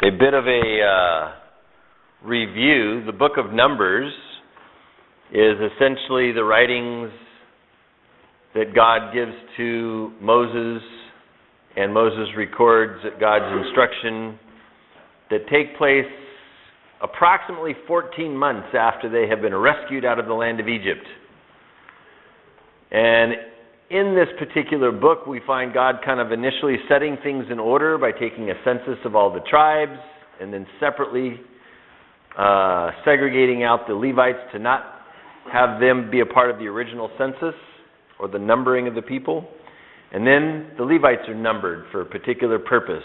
A bit of a review. The book of Numbers is essentially the writings that God gives to Moses, and Moses records at God's instruction, that take place approximately 14 months after they have been rescued out of the land of Egypt. And in this particular book, we find God kind of initially setting things in order by taking a census of all the tribes, and then separately segregating out the Levites to not have them be a part of the original census or the numbering of the people. And then the Levites are numbered for a particular purpose,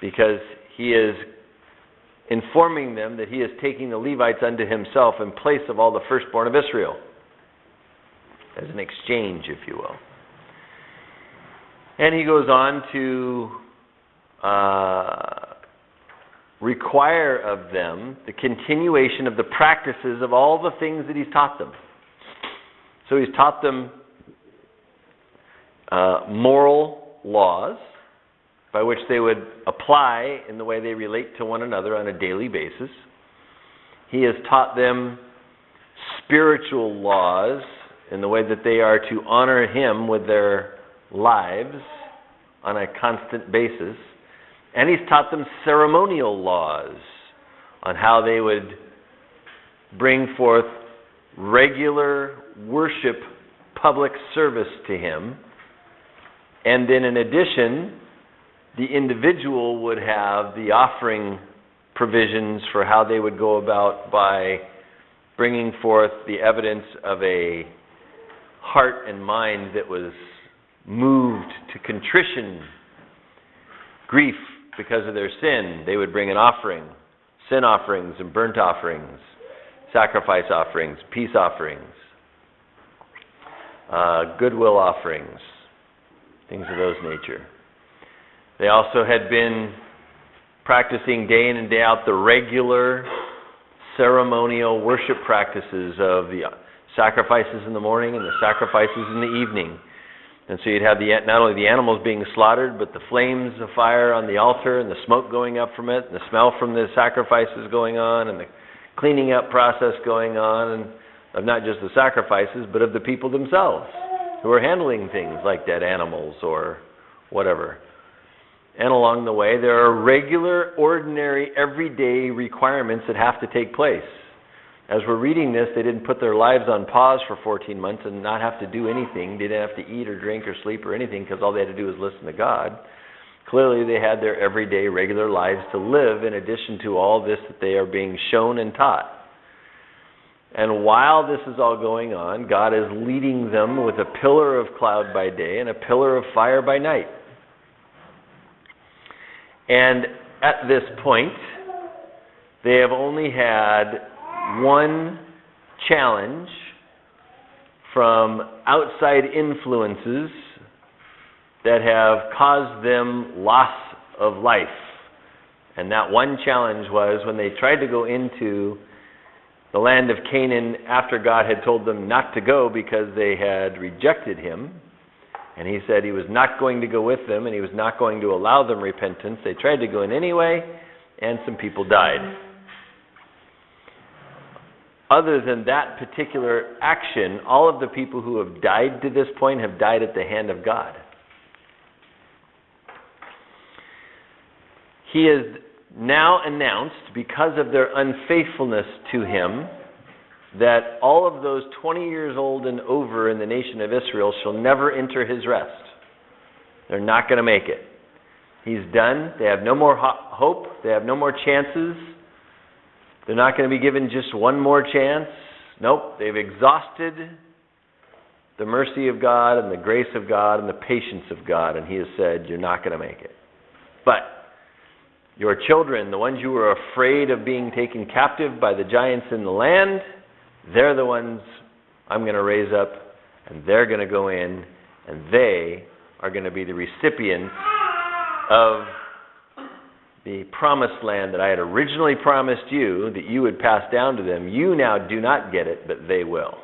because he is informing them that he is taking the Levites unto himself in place of all the firstborn of Israel, as an exchange, if you will. And he goes on to require of them the continuation of the practices of all the things that he's taught them. So he's taught them moral laws by which they would apply in the way they relate to one another on a daily basis. He has taught them spiritual laws in the way that they are to honor him with their lives on a constant basis. And he's taught them ceremonial laws on how they would bring forth regular worship, public service to him. And then in addition, the individual would have the offering provisions for how they would go about by bringing forth the evidence of a heart and mind that was moved to contrition, grief because of their sin. They would bring an offering, sin offerings and burnt offerings, sacrifice offerings, peace offerings, goodwill offerings, things of those nature. They also had been practicing day in and day out the regular ceremonial worship practices of the sacrifices in the morning and the sacrifices in the evening. And so you'd have not only the animals being slaughtered, but the flames of fire on the altar and the smoke going up from it, and the smell from the sacrifices going on, and the cleaning up process going on, and of not just the sacrifices, but of the people themselves who are handling things like dead animals or whatever. And along the way, there are regular, ordinary, everyday requirements that have to take place. As we're reading this, they didn't put their lives on pause for 14 months and not have to do anything. They didn't have to eat or drink or sleep or anything, because all they had to do was listen to God. Clearly, they had their everyday, regular lives to live in addition to all this that they are being shown and taught. And while this is all going on, God is leading them with a pillar of cloud by day and a pillar of fire by night. And at this point, they have only had one challenge from outside influences that have caused them loss of life. And that one challenge was when they tried to go into the land of Canaan after God had told them not to go because they had rejected him. And he said he was not going to go with them and he was not going to allow them repentance. They tried to go in anyway, and some people died. Other than that particular action, all of the people who have died to this point have died at the hand of God. He has now announced, because of their unfaithfulness to him, that all of those 20 years old and over in the nation of Israel shall never enter his rest. They're not going to make it. He's done. They have no more hope. They have no more chances. They're not going to be given just one more chance. Nope, they've exhausted the mercy of God and the grace of God and the patience of God, and he has said, you're not going to make it. But your children, the ones you were afraid of being taken captive by the giants in the land, they're the ones I'm going to raise up, and they're going to go in, and they are going to be the recipients of the promised land that I had originally promised you that you would pass down to them. You now do not get it, but they will.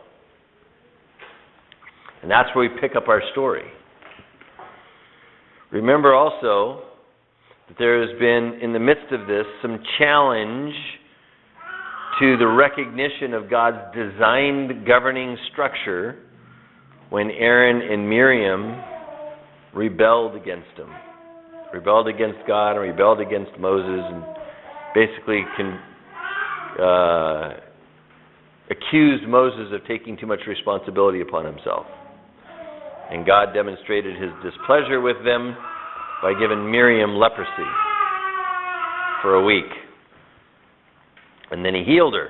And that's where we pick up our story. Remember also that there has been, in the midst of this, some challenge to the recognition of God's designed governing structure when Aaron and Miriam rebelled against him. Rebelled against God and rebelled against Moses, and basically accused Moses of taking too much responsibility upon himself. And God demonstrated his displeasure with them by giving Miriam leprosy for a week. And then he healed her.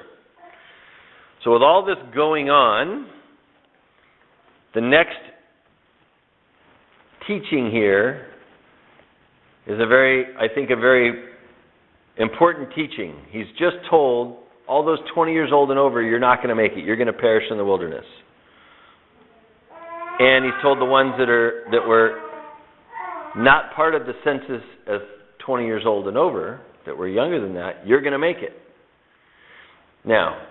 So with all this going on, the next teaching here is a very important teaching. He's just told all those 20 years old and over, you're not going to make it. You're going to perish in the wilderness. And he's told the ones that were not part of the census as 20 years old and over, that were younger than that, you're going to make it. Now,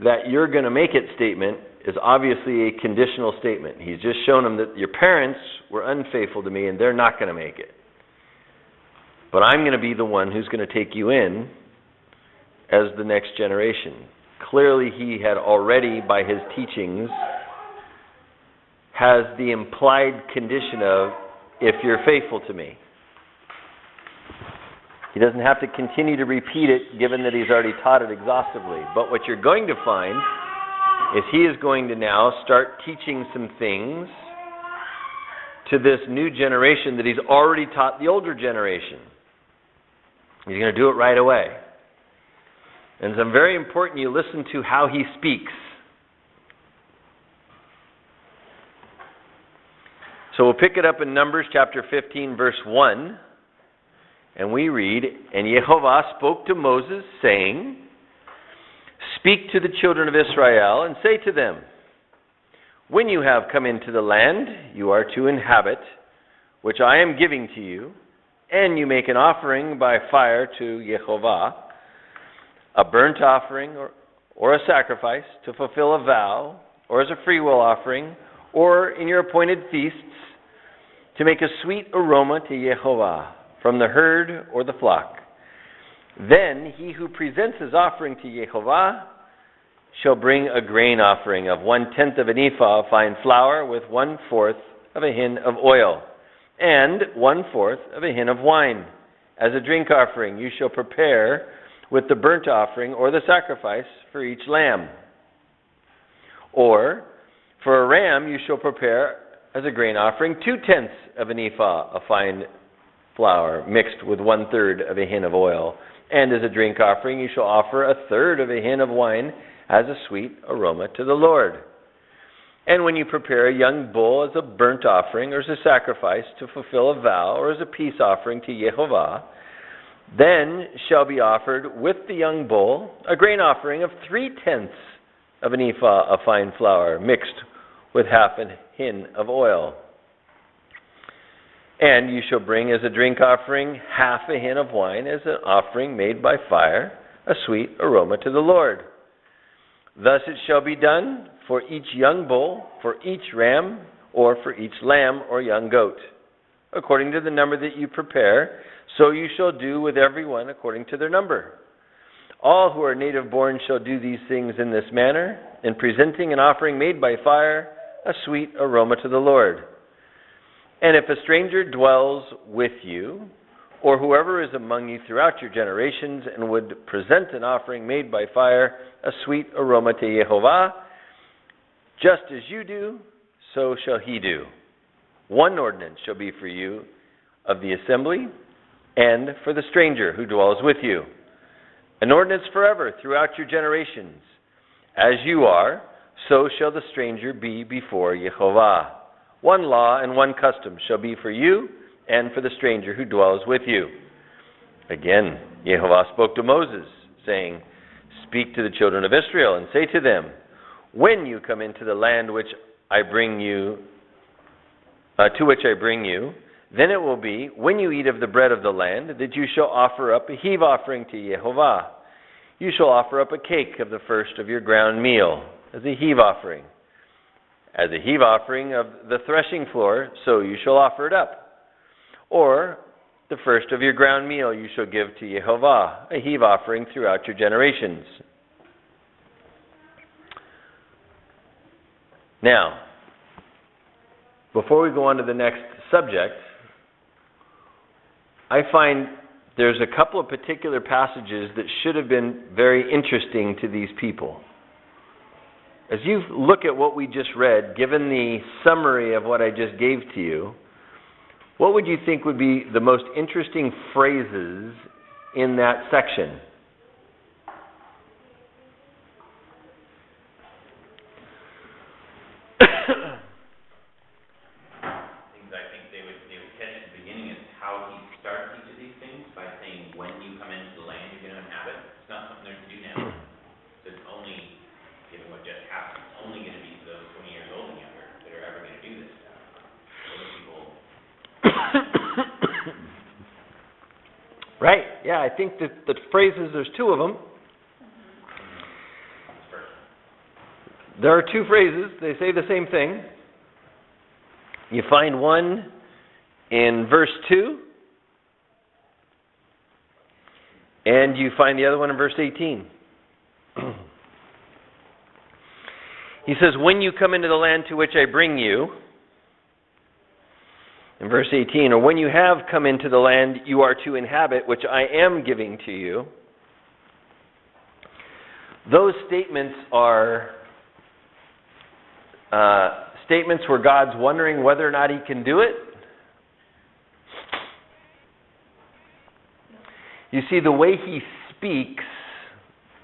that you're going to make it statement is obviously a conditional statement. He's just shown them that your parents were unfaithful to me and they're not going to make it. But I'm going to be the one who's going to take you in as the next generation. Clearly he had already, by his teachings, has the implied condition of, if you're faithful to me. He doesn't have to continue to repeat it, given that he's already taught it exhaustively. But what you're going to find is he is going to now start teaching some things to this new generation that he's already taught the older generation. He's going to do it right away. And it's very important you listen to how he speaks. So we'll pick it up in Numbers chapter 15, verse 1. And we read, And Yehovah spoke to Moses, saying, Speak to the children of Israel, and say to them, When you have come into the land you are to inhabit, which I am giving to you, and you make an offering by fire to Yehovah, a burnt offering or a sacrifice to fulfill a vow, or as a freewill offering, or in your appointed feasts, to make a sweet aroma to Yehovah from the herd or the flock. Then he who presents his offering to Yehovah shall bring a grain offering of 1/10 of an ephah of fine flour with 1/4 of a hin of oil, and 1/4 of a hin of wine. As a drink offering you shall prepare with the burnt offering or the sacrifice for each lamb. Or for a ram you shall prepare as a grain offering 2/10 of an ephah of fine flour mixed with 1/3 of a hin of oil. And as a drink offering you shall offer 1/3 of a hin of wine as a sweet aroma to the Lord. And when you prepare a young bull as a burnt offering or as a sacrifice to fulfill a vow or as a peace offering to Yehovah, then shall be offered with the young bull a grain offering of 3/10 of an ephah of fine flour mixed with half a hin of oil. And you shall bring as a drink offering half a hin of wine as an offering made by fire, a sweet aroma to the Lord. Thus it shall be done for each young bull, for each ram, or for each lamb or young goat. According to the number that you prepare, so you shall do with everyone according to their number. All who are native born shall do these things in this manner, in presenting an offering made by fire, a sweet aroma to the Lord. And if a stranger dwells with you, or whoever is among you throughout your generations, and would present an offering made by fire, a sweet aroma to Yehovah, just as you do, so shall he do. One ordinance shall be for you of the assembly, and for the stranger who dwells with you. An ordinance forever throughout your generations. As you are, so shall the stranger be before Yehovah. One law and one custom shall be for you and for the stranger who dwells with you. Again, Yehovah spoke to Moses, saying, Speak to the children of Israel and say to them, When you come into the land which I bring you, to which I bring you, then it will be, when you eat of the bread of the land, that you shall offer up a heave offering to Yehovah. You shall offer up a cake of the first of your ground meal as a heave offering. As a heave offering of the threshing floor, so you shall offer it up. Or The first of your ground meal you shall give to Yehovah, a heave offering throughout your generations. Now, before we go on to the next subject, I find there's a couple of particular passages that should have been very interesting to these people. As you look at what we just read, given the summary of what I just gave to you, what would you think would be the most interesting phrases in that section? Things I think they would catch at the beginning is how he starts each of these things by saying, when you come into the land you're going to inhabit. It's not something they're to do now. So it's only, given what just happened, it's only going to be those 20 years old and younger that are ever going to do this stuff. Other people... Right, yeah, I think that the phrases, there's two of them. There are two phrases, they say the same thing. You find one in verse 2, and you find the other one in verse 18. He says, when you come into the land to which I bring you, in verse 18, or when you have come into the land you are to inhabit, which I am giving to you. Those statements are statements where God's wondering whether or not he can do it. You see, the way he speaks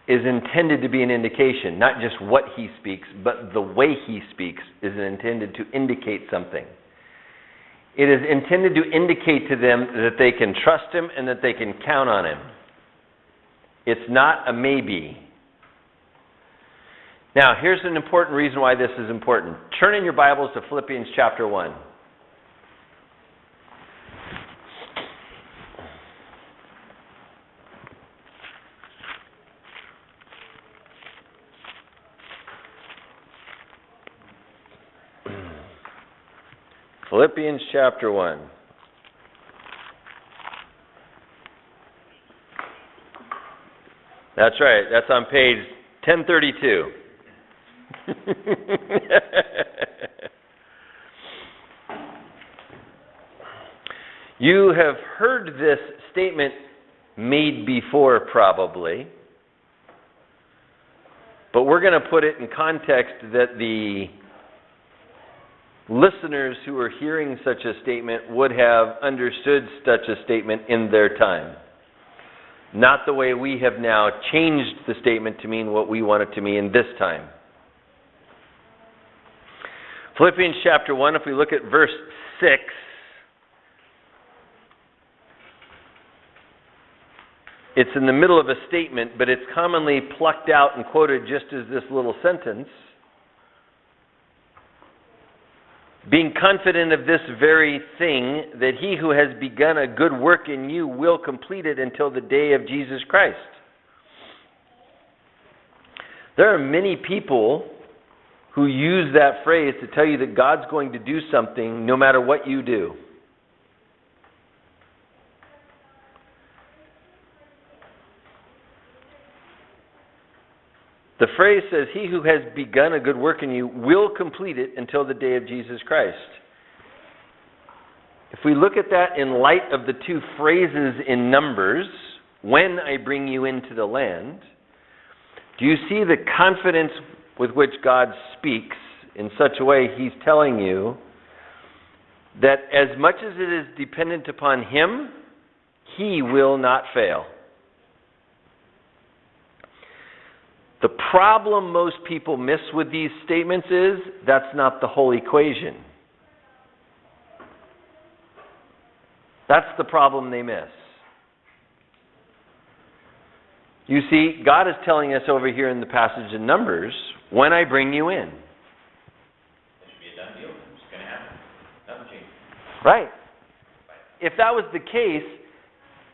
is intended to be an indication, not just what he speaks, but the way he speaks is intended to indicate something. It is intended to indicate to them that they can trust him and that they can count on him. It's not a maybe. Now, here's an important reason why this is important. Turn in your Bibles to Philippians chapter 1. Philippians chapter 1. That's right. That's on page 1032. You have heard this statement made before, probably. But we're going to put it in context that the listeners who are hearing such a statement would have understood such a statement in their time. Not the way we have now changed the statement to mean what we want it to mean this time. Philippians chapter 1, if we look at verse 6, it's in the middle of a statement, but it's commonly plucked out and quoted just as this little sentence. Being confident of this very thing, that he who has begun a good work in you will complete it until the day of Jesus Christ. There are many people who use that phrase to tell you that God's going to do something no matter what you do. The phrase says, he who has begun a good work in you will complete it until the day of Jesus Christ. If we look at that in light of the two phrases in Numbers, when I bring you into the land, do you see the confidence with which God speaks in such a way he's telling you that as much as it is dependent upon him, he will not fail. The problem most people miss with these statements is that's not the whole equation. That's the problem they miss. You see, God is telling us over here in the passage in Numbers, when I bring you in. It should be a done deal. It's going to happen. Nothing changes. Right. If that was the case,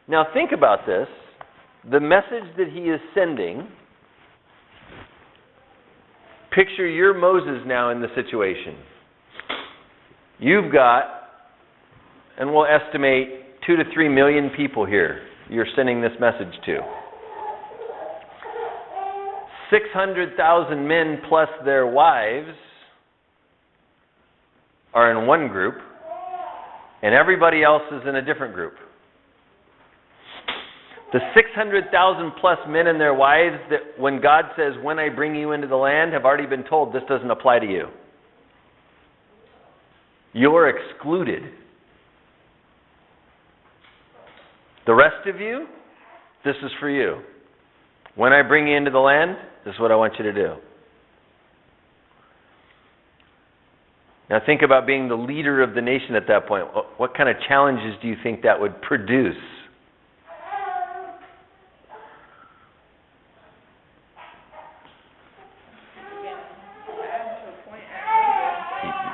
now think about this. The message that he is sending, picture you're Moses now in the situation. You've got, and we'll estimate 2 to 3 million people here you're sending this message to. 600,000 men plus their wives are in one group, and everybody else is in a different group. The 600,000 plus men and their wives that when God says, when I bring you into the land, have already been told this doesn't apply to you. You're excluded. The rest of you, this is for you. When I bring you into the land, this is what I want you to do. Now think about being the leader of the nation at that point. What kind of challenges do you think that would produce?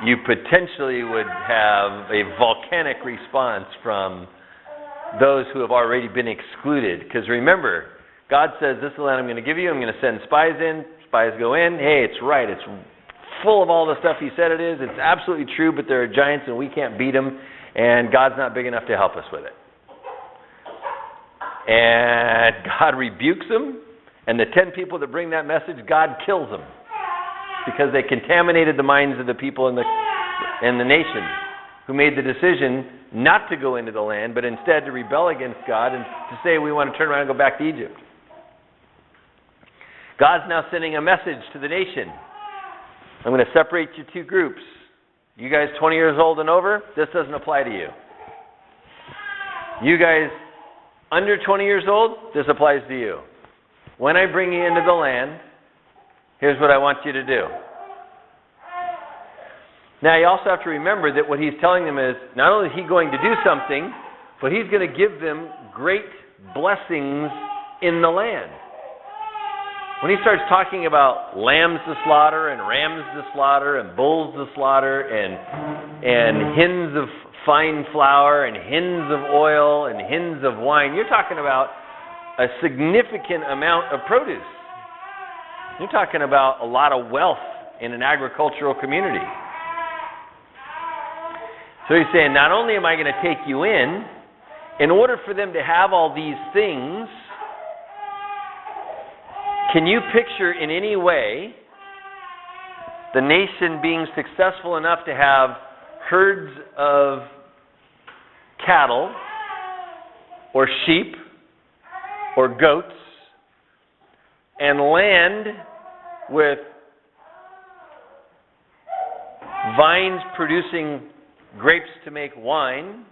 You potentially would have a volcanic response from those who have already been excluded. Because remember, God says, this is the land I'm going to give you. I'm going to send spies in. Spies go in. Hey, it's right. It's full of all the stuff He said it is. It's absolutely true, but there are giants and we can't beat them. And God's not big enough to help us with it. And God rebukes them. And the 10 people that bring that message, God kills them. Because they contaminated the minds of the people in the nation who made the decision not to go into the land, but instead to rebel against God and to say we want to turn around and go back to Egypt. God's now sending a message to the nation. I'm going to separate you two groups. You guys 20 years old and over, this doesn't apply to you. You guys under 20 years old, this applies to you. When I bring you into the land, here's what I want you to do. Now, you also have to remember that what He's telling them is, not only is He going to do something, but He's going to give them great blessings in the land. When He starts talking about lambs to slaughter, and rams to slaughter, and bulls to slaughter, and hins of fine flour, and hins of oil, and hins of wine, you're talking about a significant amount of produce. You're talking about a lot of wealth in an agricultural community. So He's saying, not only am I going to take you in order for them to have all these things, can you picture in any way the nation being successful enough to have herds of cattle or sheep or goats and land with vines producing grapes to make wine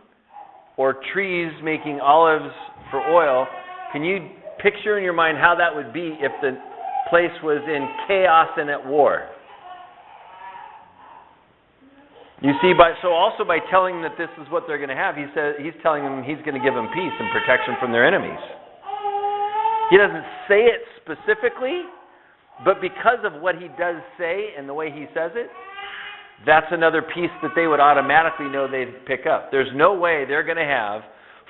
or trees making olives for oil? Can you picture in your mind how that would be if the place was in chaos and at war? You see, also by telling them that this is what they're going to have, He's telling them He's going to give them peace and protection from their enemies. He doesn't say it specifically, but because of what He does say and the way He says it, that's another piece that they would automatically know they'd pick up. There's no way they're going to have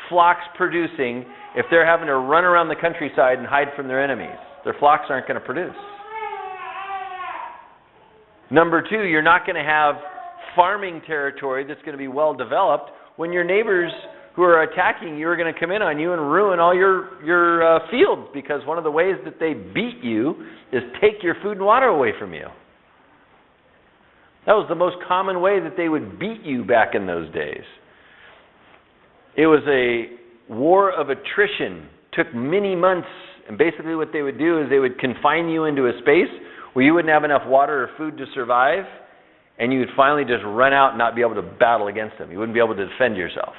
flocks producing if they're having to run around the countryside and hide from their enemies. Their flocks aren't going to produce. Number two, you're not going to have farming territory that's going to be well developed when your neighbors who are attacking you are going to come in on you and ruin all your fields, because one of the ways that they beat you is take your food and water away from you. That was the most common way that they would beat you back in those days. It was a war of attrition. Took many months, and basically what they would do is they would confine you into a space where you wouldn't have enough water or food to survive, and you would finally just run out and not be able to battle against them. You wouldn't be able to defend yourself.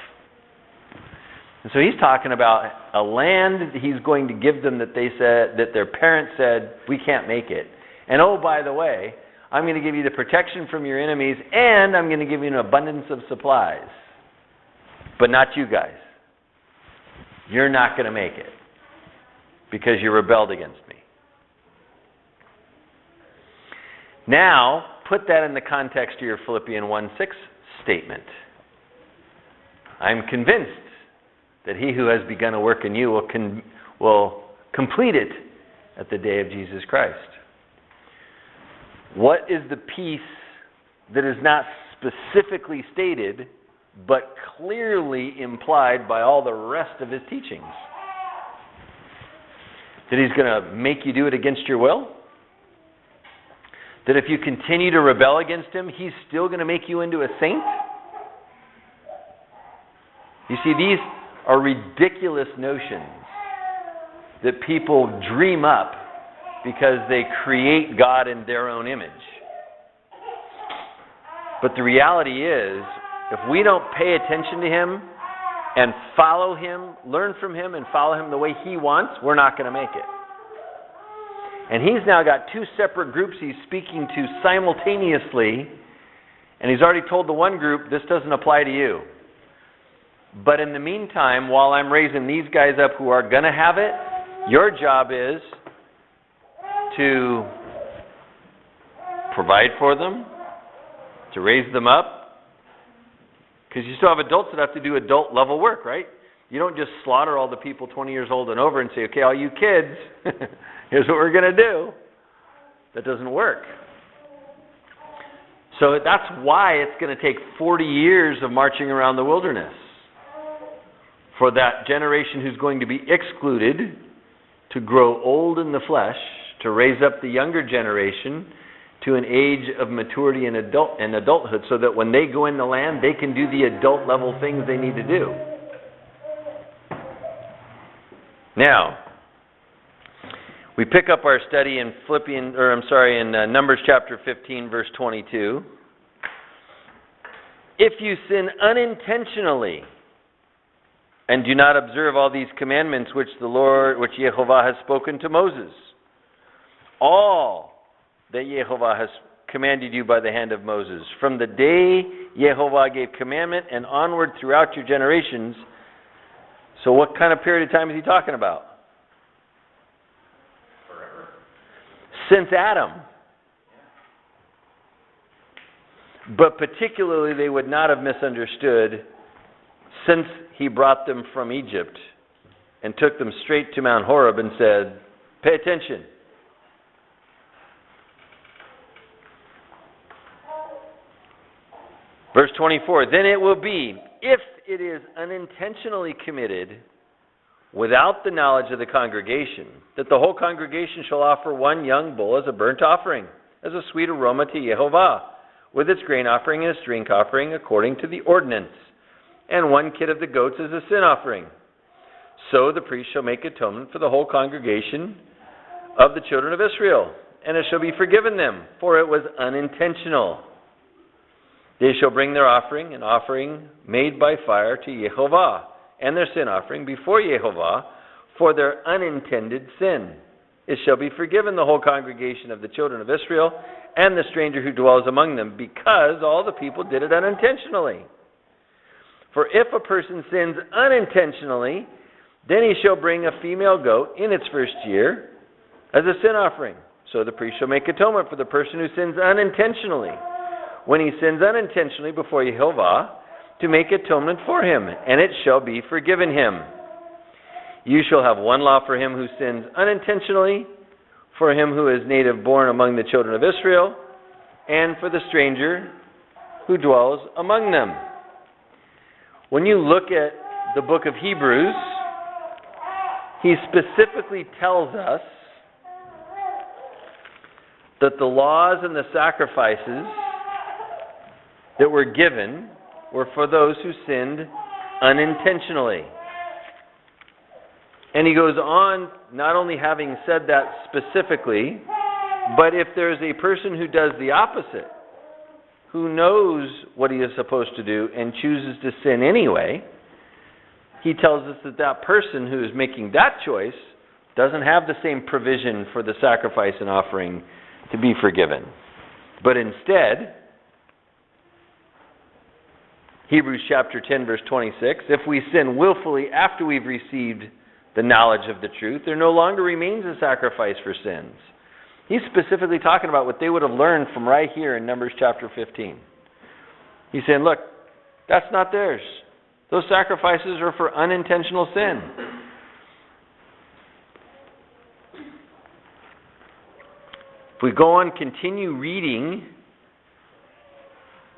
And so He's talking about a land that He's going to give them that they said, that their parents said, we can't make it. And oh, by the way, I'm going to give you the protection from your enemies, and I'm going to give you an abundance of supplies. But not you guys. You're not going to make it because you rebelled against me. Now, put that in the context of your Philippians 1:6 statement. I'm convinced that He who has begun a work in you will complete it at the day of Jesus Christ. What is the piece that is not specifically stated but clearly implied by all the rest of his teachings. That he's going to make you do it against your will? That if you continue to rebel against him, he's still going to make you into a saint? You see, these are ridiculous notions that people dream up because they create God in their own image. But the reality is, if we don't pay attention to him and follow him, learn from him and follow him the way he wants, we're not going to make it. And he's now got two separate groups he's speaking to simultaneously, and he's already told the one group, this doesn't apply to you. But in the meantime, while I'm raising these guys up who are going to have it, your job is to provide for them, to raise them up, because you still have adults that have to do adult level work, right? You don't just slaughter all the people 20 years old and over and say, okay, all you kids, here's what we're going to do. That doesn't work. So that's why it's going to take 40 years of marching around the wilderness for that generation who's going to be excluded to grow old in the flesh, to raise up the younger generation to an age of maturity and adulthood, so that when they go in the land, they can do the adult level things they need to do. Now, we pick up our study in Numbers chapter 15, verse 22. If you sin unintentionally and do not observe all these commandments which Jehovah has spoken to Moses, all that Jehovah has commanded you by the hand of Moses, from the day Jehovah gave commandment and onward throughout your generations. So what kind of period of time is he talking about? Forever. Since Adam. But particularly they would not have misunderstood since he brought them from Egypt and took them straight to Mount Horeb and said, pay attention. Verse 24, then it will be, if it is unintentionally committed without the knowledge of the congregation, that the whole congregation shall offer one young bull as a burnt offering, as a sweet aroma to Jehovah, with its grain offering and its drink offering according to the ordinance, and one kid of the goats as a sin offering. So the priest shall make atonement for the whole congregation of the children of Israel, and it shall be forgiven them, for it was unintentional. They shall bring their offering, an offering made by fire to Jehovah, and their sin offering before Jehovah for their unintended sin. It shall be forgiven the whole congregation of the children of Israel and the stranger who dwells among them, because all the people did it unintentionally. For if a person sins unintentionally, then he shall bring a female goat in its first year as a sin offering. So the priest shall make atonement for the person who sins unintentionally, when he sins unintentionally before Jehovah, to make atonement for him, and it shall be forgiven him. You shall have one law for him who sins unintentionally, for him who is native born among the children of Israel, and for the stranger who dwells among them. When you look at the book of Hebrews, he specifically tells us that the laws and the sacrifices that were given were for those who sinned unintentionally. And he goes on, not only having said that specifically, but if there's a person who does the opposite, who knows what he is supposed to do and chooses to sin anyway, he tells us that that person who is making that choice doesn't have the same provision for the sacrifice and offering to be forgiven. But instead, Hebrews chapter 10, verse 26, if we sin willfully after we've received the knowledge of the truth, there no longer remains a sacrifice for sins. He's specifically talking about what they would have learned from right here in Numbers chapter 15. He's saying, look, that's not theirs. Those sacrifices are for unintentional sin. If we go on, continue reading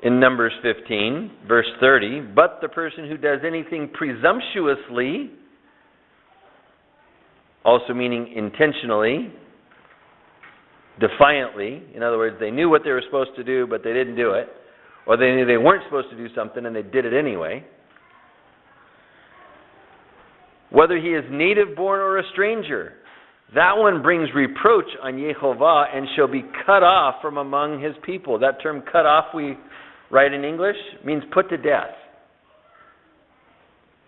in Numbers 15, verse 30, but the person who does anything presumptuously, also meaning intentionally, defiantly, in other words, they knew what they were supposed to do, but they didn't do it, or they knew they weren't supposed to do something and they did it anyway, whether he is native born or a stranger, that one brings reproach on Yehovah and shall be cut off from among his people. That term cut off, we write in English, means put to death.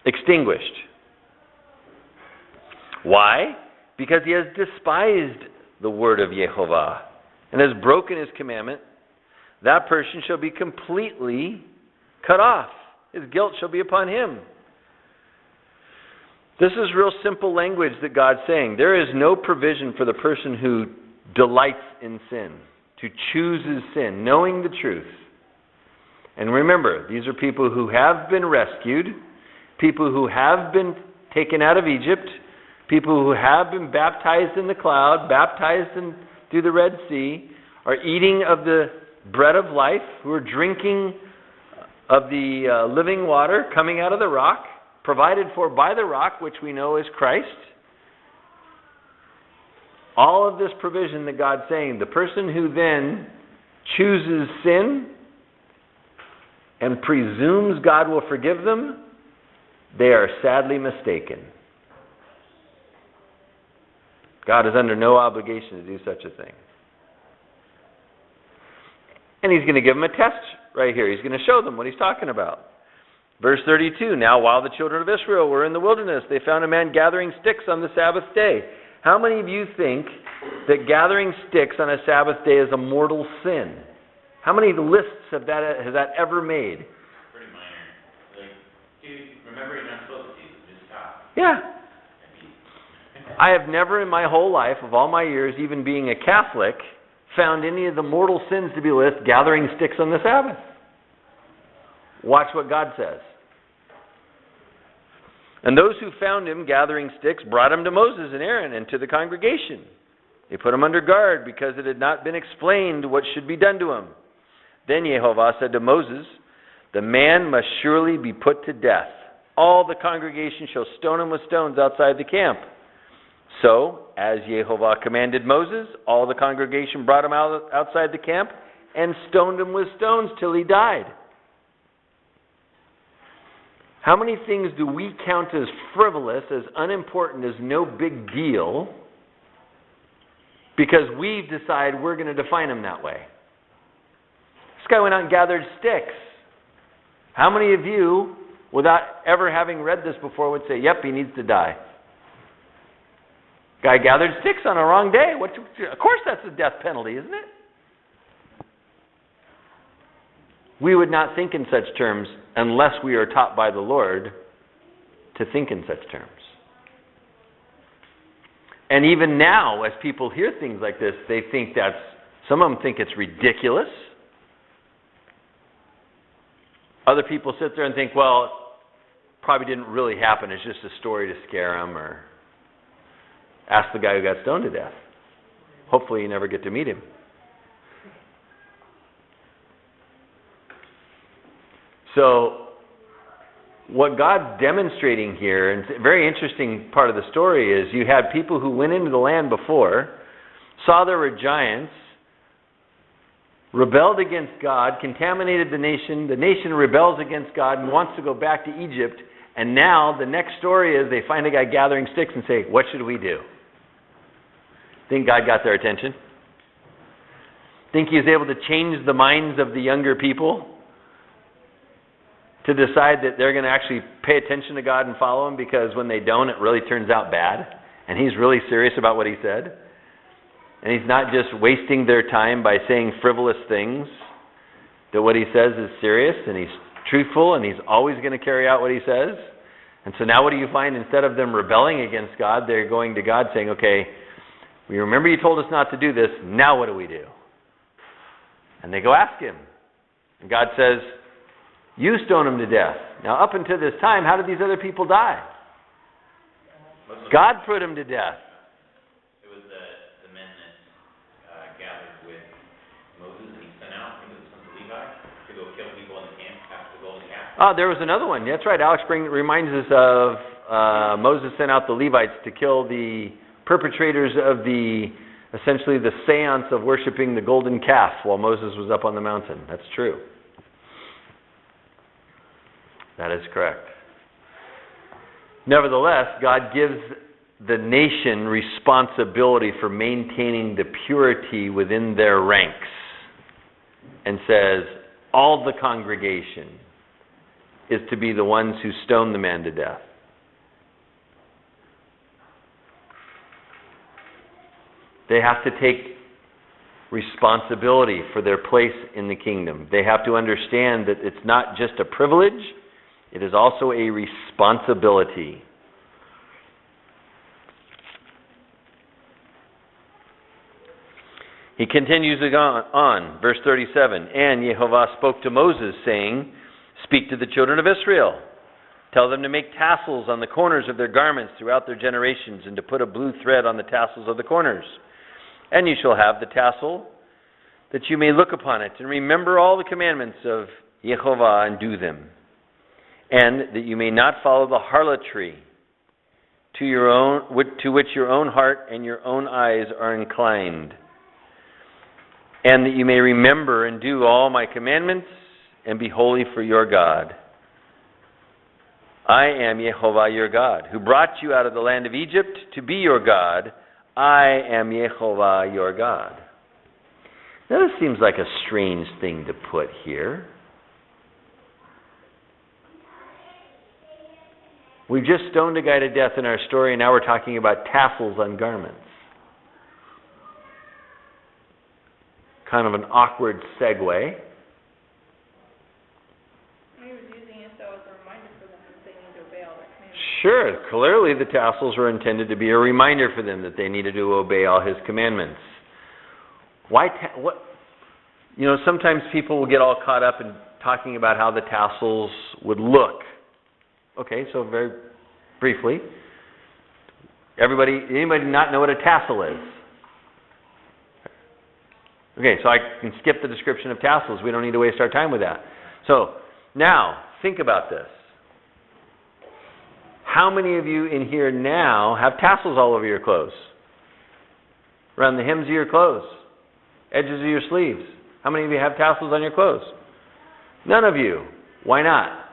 Extinguished. Why? Because he has despised the word of Yehovah and has broken his commandment. That person shall be completely cut off. His guilt shall be upon him. This is real simple language that God's saying. There is no provision for the person who delights in sin, to chooses sin, knowing the truth. And remember, these are people who have been rescued, people who have been taken out of Egypt, people who have been baptized in the cloud, baptized through the Red Sea, are eating of the bread of life, who are drinking of the living water coming out of the rock, provided for by the rock, which we know is Christ. All of this provision that God's saying, the person who then chooses sin and presumes God will forgive them, they are sadly mistaken. God is under no obligation to do such a thing. And he's going to give them a test right here. He's going to show them what he's talking about. Verse 32, now while the children of Israel were in the wilderness, they found a man gathering sticks on the Sabbath day. How many of you think that gathering sticks on a Sabbath day is a mortal sin? How many lists has that ever made? Pretty minor. Like, dude, remember you're not supposed to. Just stop. Yeah. I have never in my whole life, of all my years, even being a Catholic, found any of the mortal sins to be listed gathering sticks on the Sabbath. Watch what God says. And those who found him gathering sticks brought him to Moses and Aaron and to the congregation. They put him under guard because it had not been explained what should be done to him. Then Yehovah said to Moses, the man must surely be put to death. All the congregation shall stone him with stones outside the camp. So, as Yehovah commanded Moses, all the congregation brought him outside the camp and stoned him with stones till he died. How many things do we count as frivolous, as unimportant, as no big deal, because we've decided we're going to define them that way? This guy went out and gathered sticks. How many of you, without ever having read this before, would say, yep, he needs to die? Guy gathered sticks on a wrong day. Of course that's a death penalty, isn't it? We would not think in such terms unless we are taught by the Lord to think in such terms. And even now, as people hear things like this, they think some of them think it's ridiculous. Other people sit there and think, well, it probably didn't really happen. It's just a story to scare them, or ask the guy who got stoned to death. Hopefully you never get to meet him. So, what God's demonstrating here, and it's a very interesting part of the story, is you had people who went into the land before, saw there were giants, rebelled against God, contaminated the nation rebels against God and wants to go back to Egypt, and now the next story is they find a guy gathering sticks and say, what should we do? Think God got their attention? Think he was able to change the minds of the younger people to decide that they're going to actually pay attention to God and follow him, because when they don't, it really turns out bad, and he's really serious about what he said, and he's not just wasting their time by saying frivolous things, that what he says is serious, and he's truthful, and he's always going to carry out what he says. And so now what do you find? Instead of them rebelling against God, they're going to God saying, okay, we remember you told us not to do this, now what do we do? And they go ask him. And God says, you stone him to death. Now up until this time, how did these other people die? God put him to death. It was the men that gathered with Moses, and he sent out, I think it was the sons of Levi, to go go kill people in the camp after the golden calf? There was another one. That's right. Alex reminds us of Moses sent out the Levites to kill the perpetrators of essentially the seance of worshiping the golden calf while Moses was up on the mountain. That's true. That is correct. Nevertheless, God gives the nation responsibility for maintaining the purity within their ranks and says all the congregation is to be the ones who stone the man to death. They have to take responsibility for their place in the kingdom. They have to understand that it's not just a privilege, it is also a responsibility. He continues on, verse 37, and Yehovah spoke to Moses, saying, speak to the children of Israel. Tell them to make tassels on the corners of their garments throughout their generations, and to put a blue thread on the tassels of the corners. And you shall have the tassel, that you may look upon it, and remember all the commandments of Yehovah, and do them. And that you may not follow the harlotry to which your own heart and your own eyes are inclined. And that you may remember and do all my commandments, and be holy for your God. I am Yehovah your God, who brought you out of the land of Egypt to be your God. I am Yehovah your God. Now this seems like a strange thing to put here. We've just stoned a guy to death in our story, and now we're talking about tassels on garments. Kind of an awkward segue. He was using it though as a reminder for them that they need to obey all their commandments. Sure, clearly the tassels were intended to be a reminder for them that they needed to obey all his commandments. Why? Sometimes people will get all caught up in talking about how the tassels would look. Okay, so very briefly, anybody not know what a tassel is? Okay, so I can skip the description of tassels. We don't need to waste our time with that. So, now, think about this. How many of you in here now have tassels all over your clothes? Around the hems of your clothes? Edges of your sleeves? How many of you have tassels on your clothes? None of you. Why not?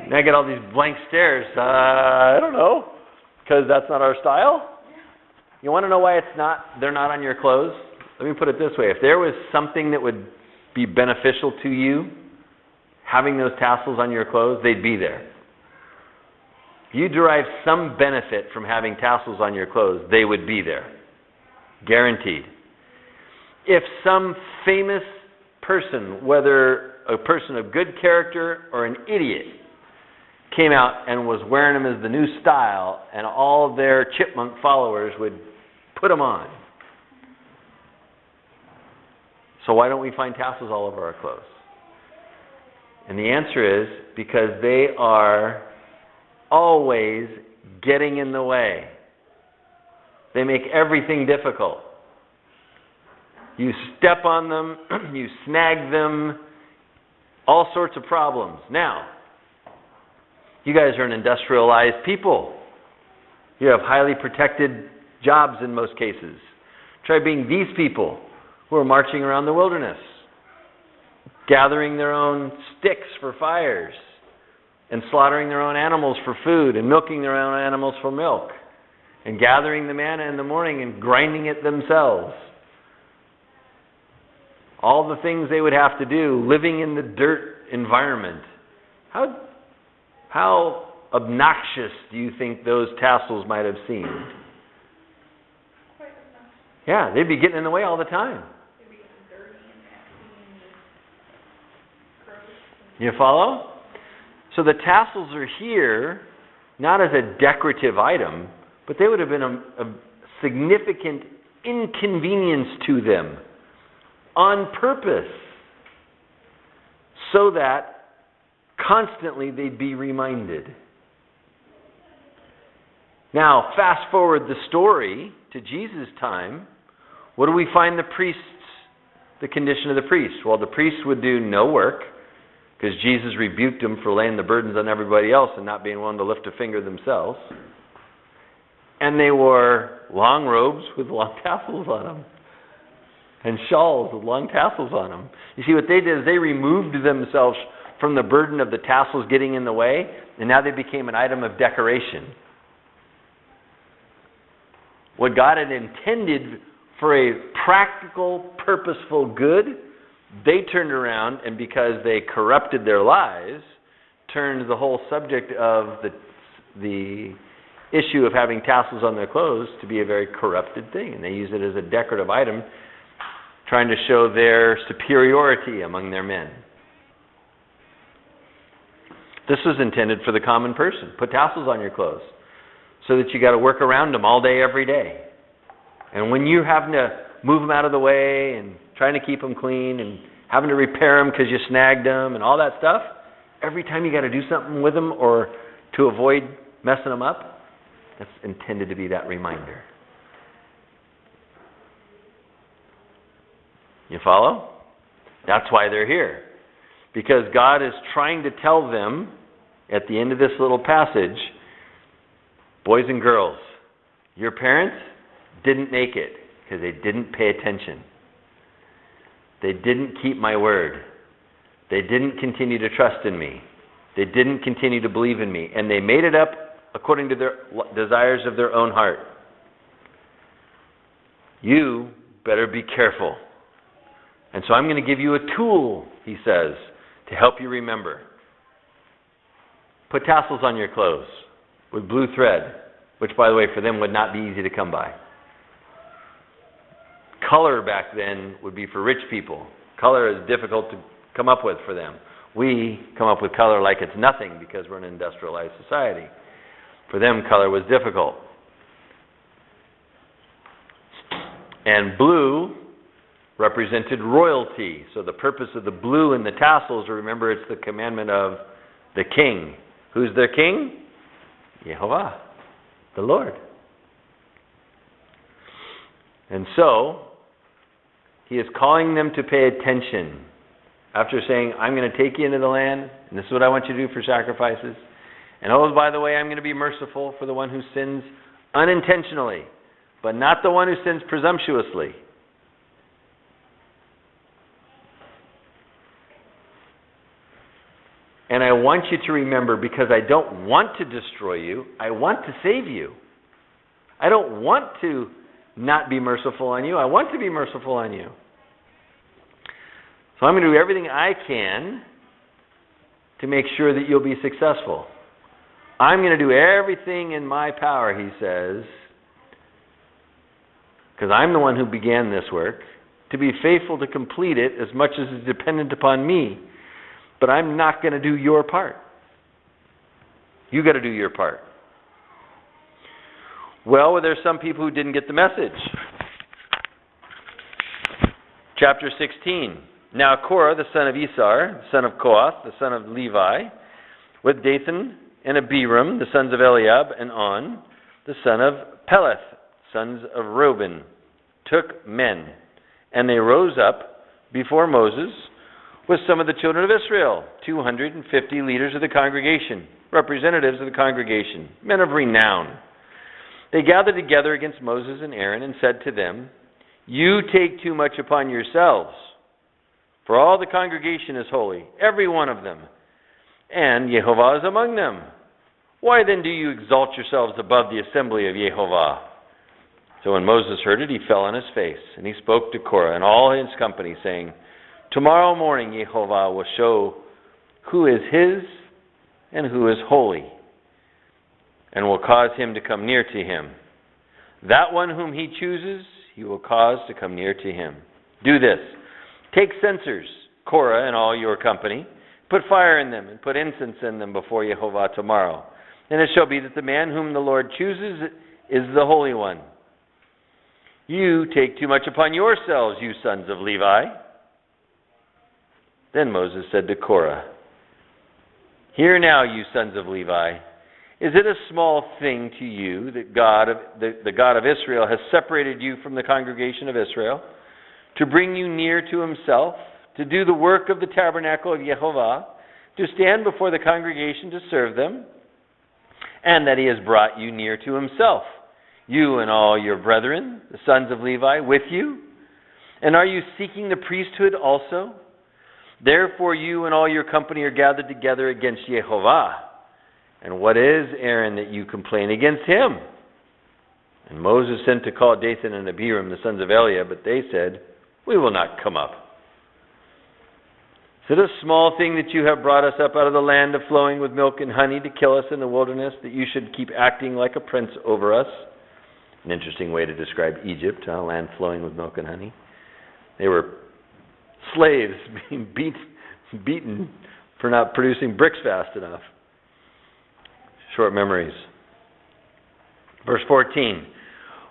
And I get all these blank stares. I don't know. Because that's not our style? You want to know why they're not on your clothes? Let me put it this way. If there was something that would be beneficial to you, having those tassels on your clothes, they'd be there. If you derive some benefit from having tassels on your clothes, they would be there. Guaranteed. If some famous person, whether a person of good character or an idiot, came out and was wearing them as the new style, and all of their chipmunk followers would put them on. So why don't we find tassels all over our clothes? And the answer is because they are always getting in the way. They make everything difficult. You step on them, you snag them, all sorts of problems. Now, you guys are an industrialized people. You have highly protected jobs in most cases. Try being these people who are marching around the wilderness, gathering their own sticks for fires, and slaughtering their own animals for food, and milking their own animals for milk, and gathering the manna in the morning and grinding it themselves. All the things they would have to do, living in the dirt environment. How obnoxious do you think those tassels might have seemed? Quite obnoxious. Yeah, they'd be getting in the way all the time. They'd be getting dirty and nasty and gross. You follow? So the tassels are here not as a decorative item, but they would have been a significant inconvenience to them on purpose, so that constantly they'd be reminded. Now, fast forward the story to Jesus' time. What do we find the condition of the priests? Well, the priests would do no work because Jesus rebuked them for laying the burdens on everybody else and not being willing to lift a finger themselves. And they wore long robes with long tassels on them and shawls with long tassels on them. You see, what they did is they removed themselves from the burden of the tassels getting in the way, and now they became an item of decoration. What God had intended for a practical, purposeful good, they turned around, and because they corrupted their lives, turned the whole subject of the issue of having tassels on their clothes to be a very corrupted thing. And they use it as a decorative item, trying to show their superiority among their men. This was intended for the common person. Put tassels on your clothes so that you got to work around them all day, every day. And when you're having to move them out of the way and trying to keep them clean and having to repair them because you snagged them and all that stuff, every time you got to do something with them or to avoid messing them up, that's intended to be that reminder. You follow? That's why they're here. Because God is trying to tell them at the end of this little passage, boys and girls, your parents didn't make it because they didn't pay attention. They didn't keep my word. They didn't continue to trust in me. They didn't continue to believe in me. And they made it up according to their desires of their own heart. You better be careful. And so I'm going to give you a tool, he says, to help you remember. Put tassels on your clothes with blue thread, which, by the way, for them would not be easy to come by. Color back then would be for rich people. Color is difficult to come up with for them. We come up with color like it's nothing because we're an industrialized society. For them, color was difficult. And blue represented royalty. So the purpose of the blue and the tassels, remember, it's the commandment of the king. Who's their king? Yehovah, the Lord. And so, he is calling them to pay attention. After saying, I'm going to take you into the land, and this is what I want you to do for sacrifices. And oh, by the way, I'm going to be merciful for the one who sins unintentionally, but not the one who sins presumptuously. And I want you to remember, because I don't want to destroy you, I want to save you. I don't want to not be merciful on you. I want to be merciful on you. So I'm going to do everything I can to make sure that you'll be successful. I'm going to do everything in my power, he says, because I'm the one who began this work, to be faithful to complete it as much as is dependent upon me. But I'm not going to do your part. You got to do your part. Well, there's some people who didn't get the message. Chapter 16. Now Korah, the son of Isar, the son of Kohath, the son of Levi, with Dathan and Abiram, the sons of Eliab, and On, the son of Peleth, sons of Reuben, took men. And they rose up before Moses with some of the children of Israel, 250 leaders of the congregation, representatives of the congregation, men of renown. They gathered together against Moses and Aaron and said to them, You take too much upon yourselves, for all the congregation is holy, every one of them, and Yehovah is among them. Why then do you exalt yourselves above the assembly of Yehovah? So when Moses heard it, he fell on his face, and he spoke to Korah and all his company, saying, Tomorrow morning Yehovah will show who is his and who is holy, and will cause him to come near to him. That one whom he chooses, he will cause to come near to him. Do this. Take censers, Korah and all your company, put fire in them, and put incense in them before Yehovah tomorrow. And it shall be that the man whom the Lord chooses is the Holy One. You take too much upon yourselves, you sons of Levi. Then Moses said to Korah, Hear now, you sons of Levi, Is it a small thing to you that the God of Israel has separated you from the congregation of Israel to bring you near to himself, to do the work of the tabernacle of Yehovah, to stand before the congregation to serve them, and that he has brought you near to himself, you and all your brethren, the sons of Levi, with you? And are you seeking the priesthood also? Therefore you and all your company are gathered together against Yehovah. And what is Aaron that you complain against him? And Moses sent to call Dathan and Abiram, the sons of Eliab, but they said, we will not come up. Is it a small thing that you have brought us up out of the land of flowing with milk and honey to kill us in the wilderness, that you should keep acting like a prince over us? An interesting way to describe Egypt, a land flowing with milk and honey. They were slaves being beaten for not producing bricks fast enough. Short memories. Verse 14.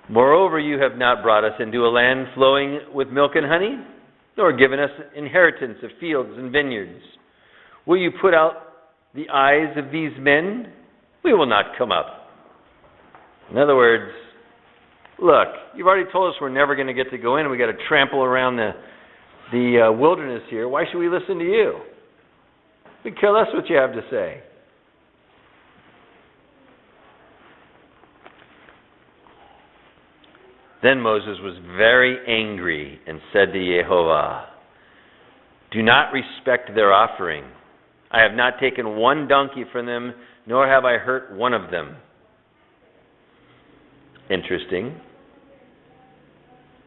Moreover, you have not brought us into a land flowing with milk and honey, nor given us inheritance of fields and vineyards. Will you put out the eyes of these men? We will not come up. In other words, look, you've already told us we're never going to get to go in. We've got to trample around the wilderness here. Why should we listen to you? We care less what you have to say. Then Moses was very angry and said to Yehovah, do not respect their offering. I have not taken one donkey from them, nor have I hurt one of them. Interesting.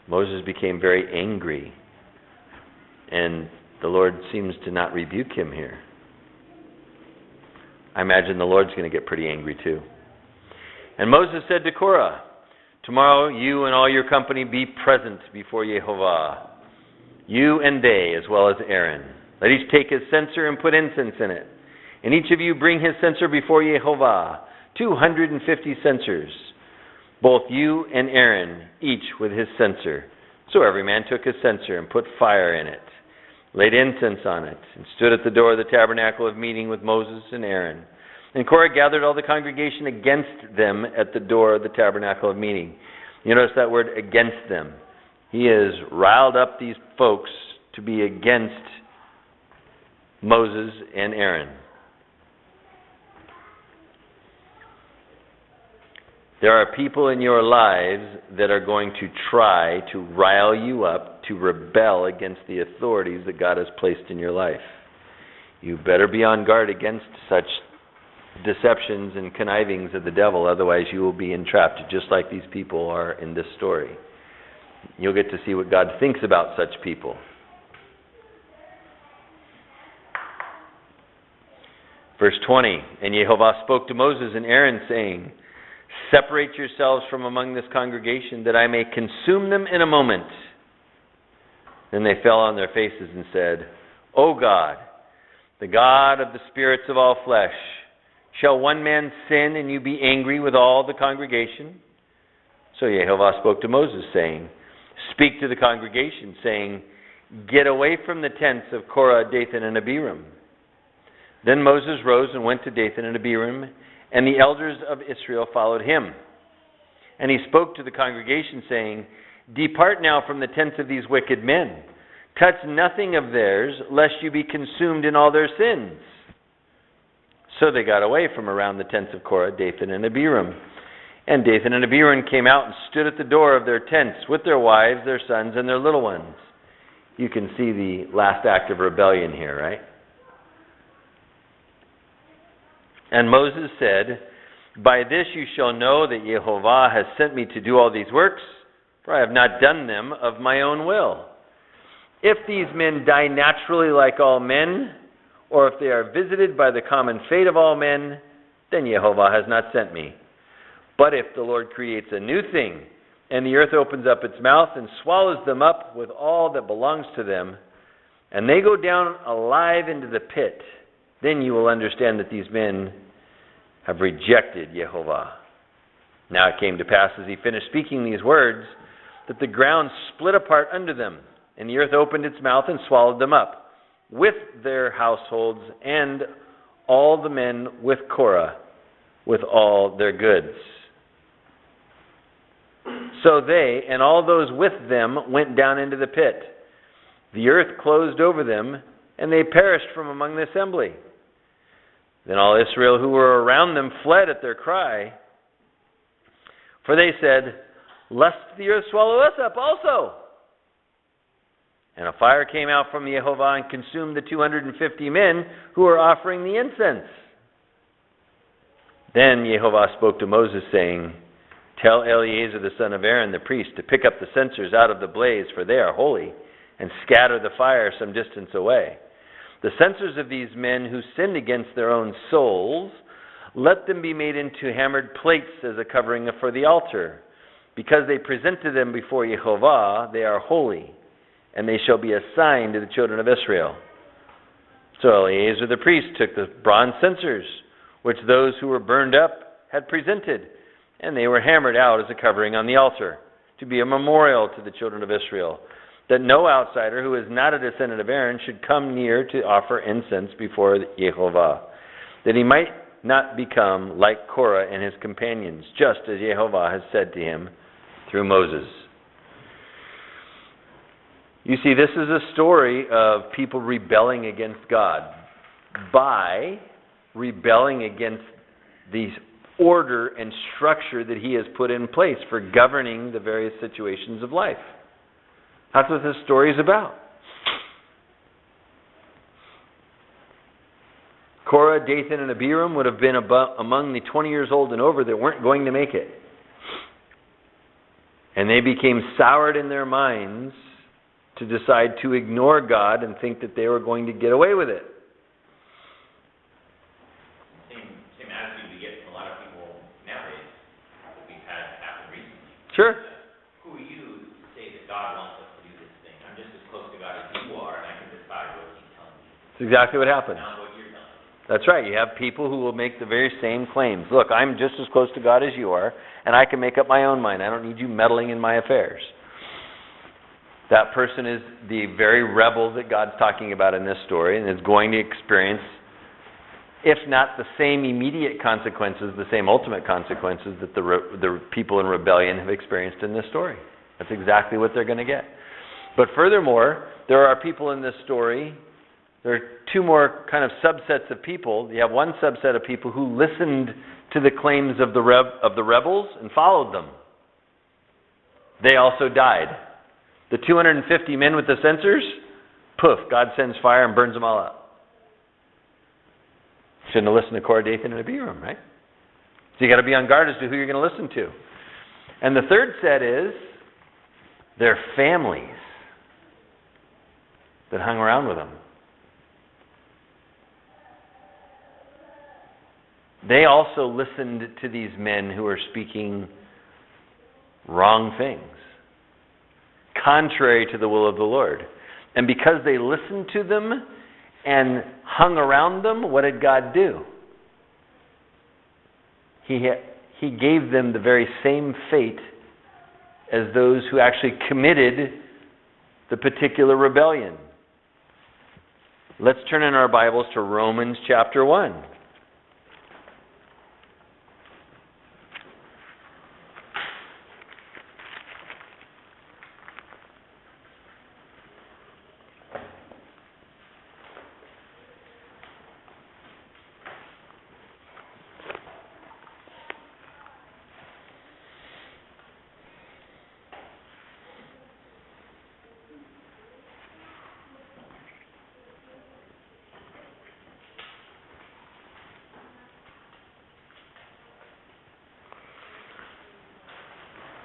Moses became very angry, and the Lord seems to not rebuke him here. I imagine the Lord's going to get pretty angry too. And Moses said to Korah, tomorrow you and all your company be present before Yehovah, you and they as well as Aaron. Let each take his censer and put incense in it. And each of you bring his censer before Yehovah, 250 censers, both you and Aaron, each with his censer. So every man took his censer and put fire in it, laid incense on it, and stood at the door of the tabernacle of meeting with Moses and Aaron. And Korah gathered all the congregation against them at the door of the tabernacle of meeting. You notice that word, against them. He has riled up these folks to be against Moses and Aaron. There are people in your lives that are going to try to rile you up to rebel against the authorities that God has placed in your life. You better be on guard against such deceptions and connivings of the devil, otherwise you will be entrapped just like these people are in this story. You'll get to see what God thinks about such people. Verse 20, and Yehovah spoke to Moses and Aaron, saying, separate yourselves from among this congregation, that I may consume them in a moment. Then they fell on their faces and said, O God, the God of the spirits of all flesh, shall one man sin and you be angry with all the congregation? So Yehovah spoke to Moses, saying, speak to the congregation, saying, get away from the tents of Korah, Dathan, and Abiram. Then Moses rose and went to Dathan and Abiram, and the elders of Israel followed him. And he spoke to the congregation, saying, depart now from the tents of these wicked men. Touch nothing of theirs, lest you be consumed in all their sins. So they got away from around the tents of Korah, Dathan, and Abiram. And Dathan and Abiram came out and stood at the door of their tents with their wives, their sons, and their little ones. You can see the last act of rebellion here, right? And Moses said, by this you shall know that Yehovah has sent me to do all these works, for I have not done them of my own will. If these men die naturally like all men, or if they are visited by the common fate of all men, then Yehovah has not sent me. But if the Lord creates a new thing, and the earth opens up its mouth and swallows them up with all that belongs to them, and they go down alive into the pit, then you will understand that these men have rejected Yehovah. Now it came to pass as he finished speaking these words, that the ground split apart under them, and the earth opened its mouth and swallowed them up, with their households and all the men with Korah, with all their goods. So they and all those with them went down into the pit. The earth closed over them, and they perished from among the assembly. Then all Israel who were around them fled at their cry, for they said, "Lest the earth swallow us up also." And a fire came out from Jehovah and consumed the 250 men who were offering the incense. Then Jehovah spoke to Moses, saying, "Tell Eleazar the son of Aaron the priest to pick up the censers out of the blaze, for they are holy, and scatter the fire some distance away. The censers of these men who sinned against their own souls, let them be made into hammered plates as a covering for the altar. Because they presented them before Jehovah, they are holy, and they shall be a sign to the children of Israel." So Eleazar the priest took the bronze censers, which those who were burned up had presented, and they were hammered out as a covering on the altar, to be a memorial to the children of Israel, that no outsider who is not a descendant of Aaron should come near to offer incense before Jehovah, that he might not become like Korah and his companions, just as Jehovah has said to him through Moses. You see, this is a story of people rebelling against God by rebelling against the order and structure that he has put in place for governing the various situations of life. That's what this story is about. Korah, Dathan, and Abiram would have been among the 20 years old and over that weren't going to make it. And they became soured in their minds to decide to ignore God and think that they were going to get away with it. Same attitude we get from a lot of people nowadays that we've had happen recently. Sure. Who are you to say that God wants us to do this thing? I'm just as close to God as you are, and I can decide what He's telling me. That's exactly what happens. Not what you're telling me. That's right. You have people who will make the very same claims. Look, I'm just as close to God as you are, and I can make up my own mind. I don't need you meddling in my affairs. That person is the very rebel that God's talking about in this story, and is going to experience, if not the same immediate consequences, the same ultimate consequences that the people in rebellion have experienced in this story. That's exactly what they're going to get. But furthermore, there are people in this story. There are two more kind of subsets of people. You have one subset of people who listened to the claims of the rebels and followed them. They also died. The 250 men with the censers, poof, God sends fire and burns them all up. Shouldn't have listened to Korah, Dathan, and Abiram, right? So you got to be on guard as to who you're going to listen to. And the third set is their families that hung around with them. They also listened to these men who are speaking wrong things, contrary to the will of the Lord. And because they listened to them and hung around them, what did God do? He gave them the very same fate as those who actually committed the particular rebellion. Let's turn in our Bibles to Romans chapter 1.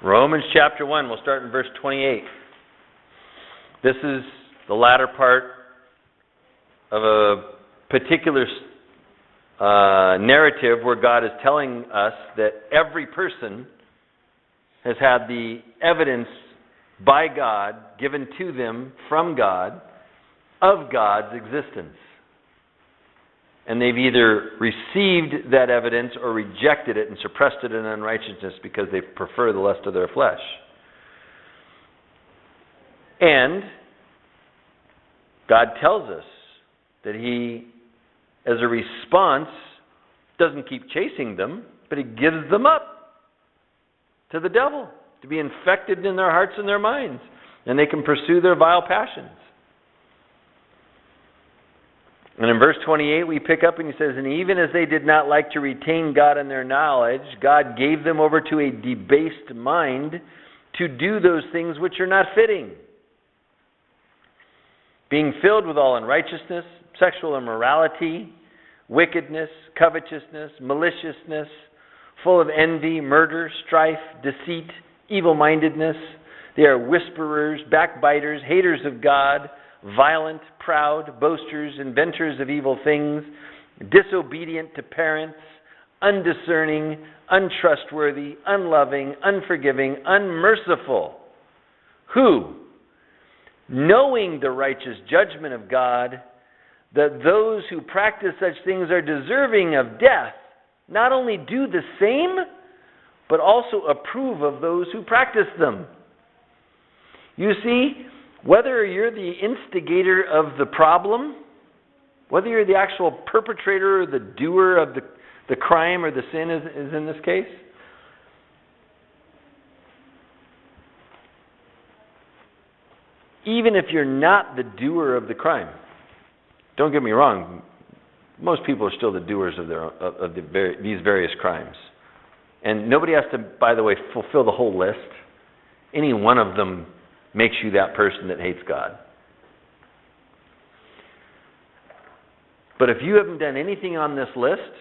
Romans chapter 1, we'll start in verse 28. This is the latter part of a particular narrative where God is telling us that every person has had the evidence by God given to them from God of God's existence. And they've either received that evidence or rejected it and suppressed it in unrighteousness because they prefer the lust of their flesh. And God tells us that He, as a response doesn't keep chasing them, but he gives them up to the devil to be infected in their hearts and their minds, and they can pursue their vile passions. And in verse 28 we pick up and he says, "And even as they did not like to retain God in their knowledge, God gave them over to a debased mind to do those things which are not fitting, being filled with all unrighteousness, sexual immorality, wickedness, covetousness, maliciousness, full of envy, murder, strife, deceit, evil-mindedness. They are whisperers, backbiters, haters of God, violent, proud, boasters, inventors of evil things, disobedient to parents, undiscerning, untrustworthy, unloving, unforgiving, unmerciful, who, knowing the righteous judgment of God, that those who practice such things are deserving of death, not only do the same, but also approve of those who practice them." You see, whether you're the instigator of the problem, whether you're the actual perpetrator or the doer of the crime or the sin is in this case, even if you're not the doer of the crime, don't get me wrong, most people are still the doers of these various crimes. And nobody has to, by the way, fulfill the whole list. Any one of them makes you that person that hates God. But if you haven't done anything on this list,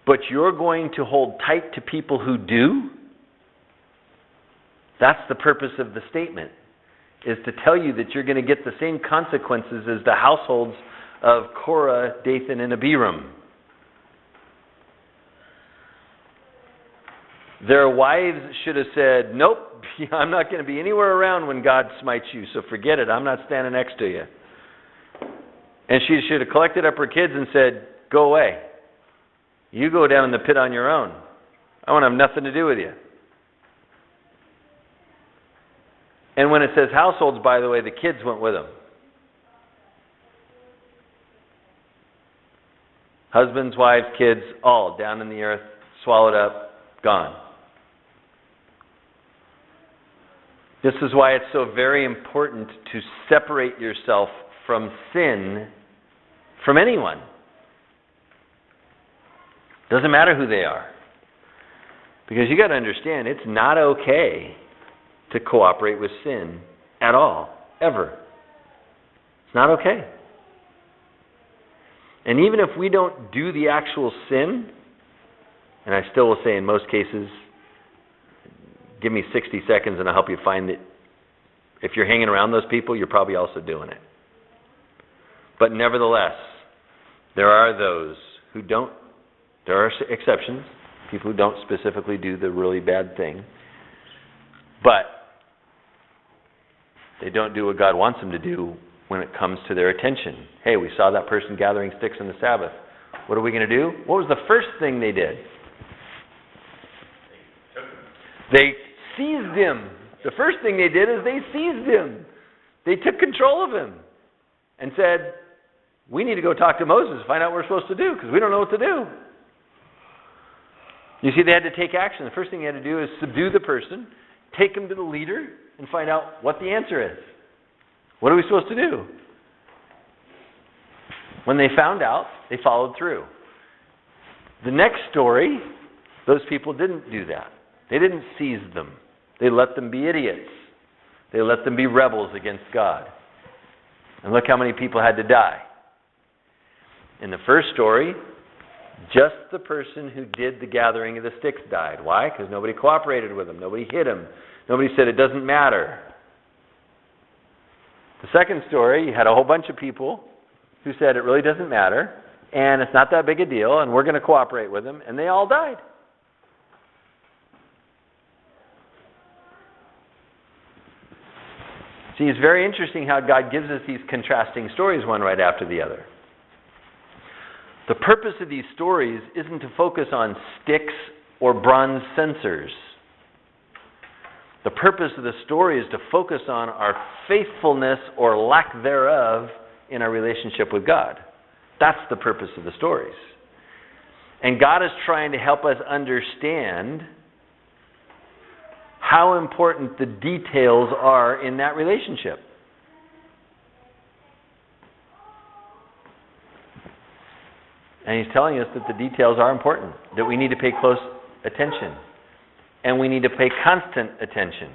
but you're going to hold tight to people who do, that's the purpose of the statement, is to tell you that you're going to get the same consequences as the households of Korah, Dathan, and Abiram. Their wives should have said, "Nope, I'm not going to be anywhere around when God smites you, so forget it, I'm not standing next to you." And she should have collected up her kids and said, "Go away. You go down in the pit on your own. I want to have nothing to do with you." And when it says households, by the way, the kids went with them. Husbands, wives, kids, all down in the earth, swallowed up, gone. This is why it's so very important to separate yourself from sin from anyone. Doesn't matter who they are. Because you got to understand, it's not okay to cooperate with sin at all, ever. It's not okay. And even if we don't do the actual sin, and I still will say in most cases, give me 60 seconds and I'll help you find that if you're hanging around those people, you're probably also doing it. But nevertheless, there are those who don't. There are exceptions, people who don't specifically do the really bad thing. But they don't do what God wants them to do when it comes to their attention. Hey, we saw that person gathering sticks on the Sabbath. What are we going to do? What was the first thing they did? They seized him. The first thing they did is they seized him. They took control of him and said, "We need to go talk to Moses, find out what we're supposed to do, because we don't know what to do." You see, they had to take action. The first thing they had to do is subdue the person, take him to the leader, and find out what the answer is. What are we supposed to do? When they found out, they followed through. The next story, those people didn't do that. They didn't seize them. They let them be idiots. They let them be rebels against God. And look how many people had to die. In the first story, just the person who did the gathering of the sticks died. Why? Because nobody cooperated with him. Nobody hit him. Nobody said, "It doesn't matter." The second story, you had a whole bunch of people who said, "It really doesn't matter, and it's not that big a deal, and we're going to cooperate with him," and they all died. See, it's very interesting how God gives us these contrasting stories, one right after the other. The purpose of these stories isn't to focus on sticks or bronze censers. The purpose of the story is to focus on our faithfulness or lack thereof in our relationship with God. That's the purpose of the stories. And God is trying to help us understand how important the details are in that relationship. And He's telling us that the details are important, that we need to pay close attention. And we need to pay constant attention.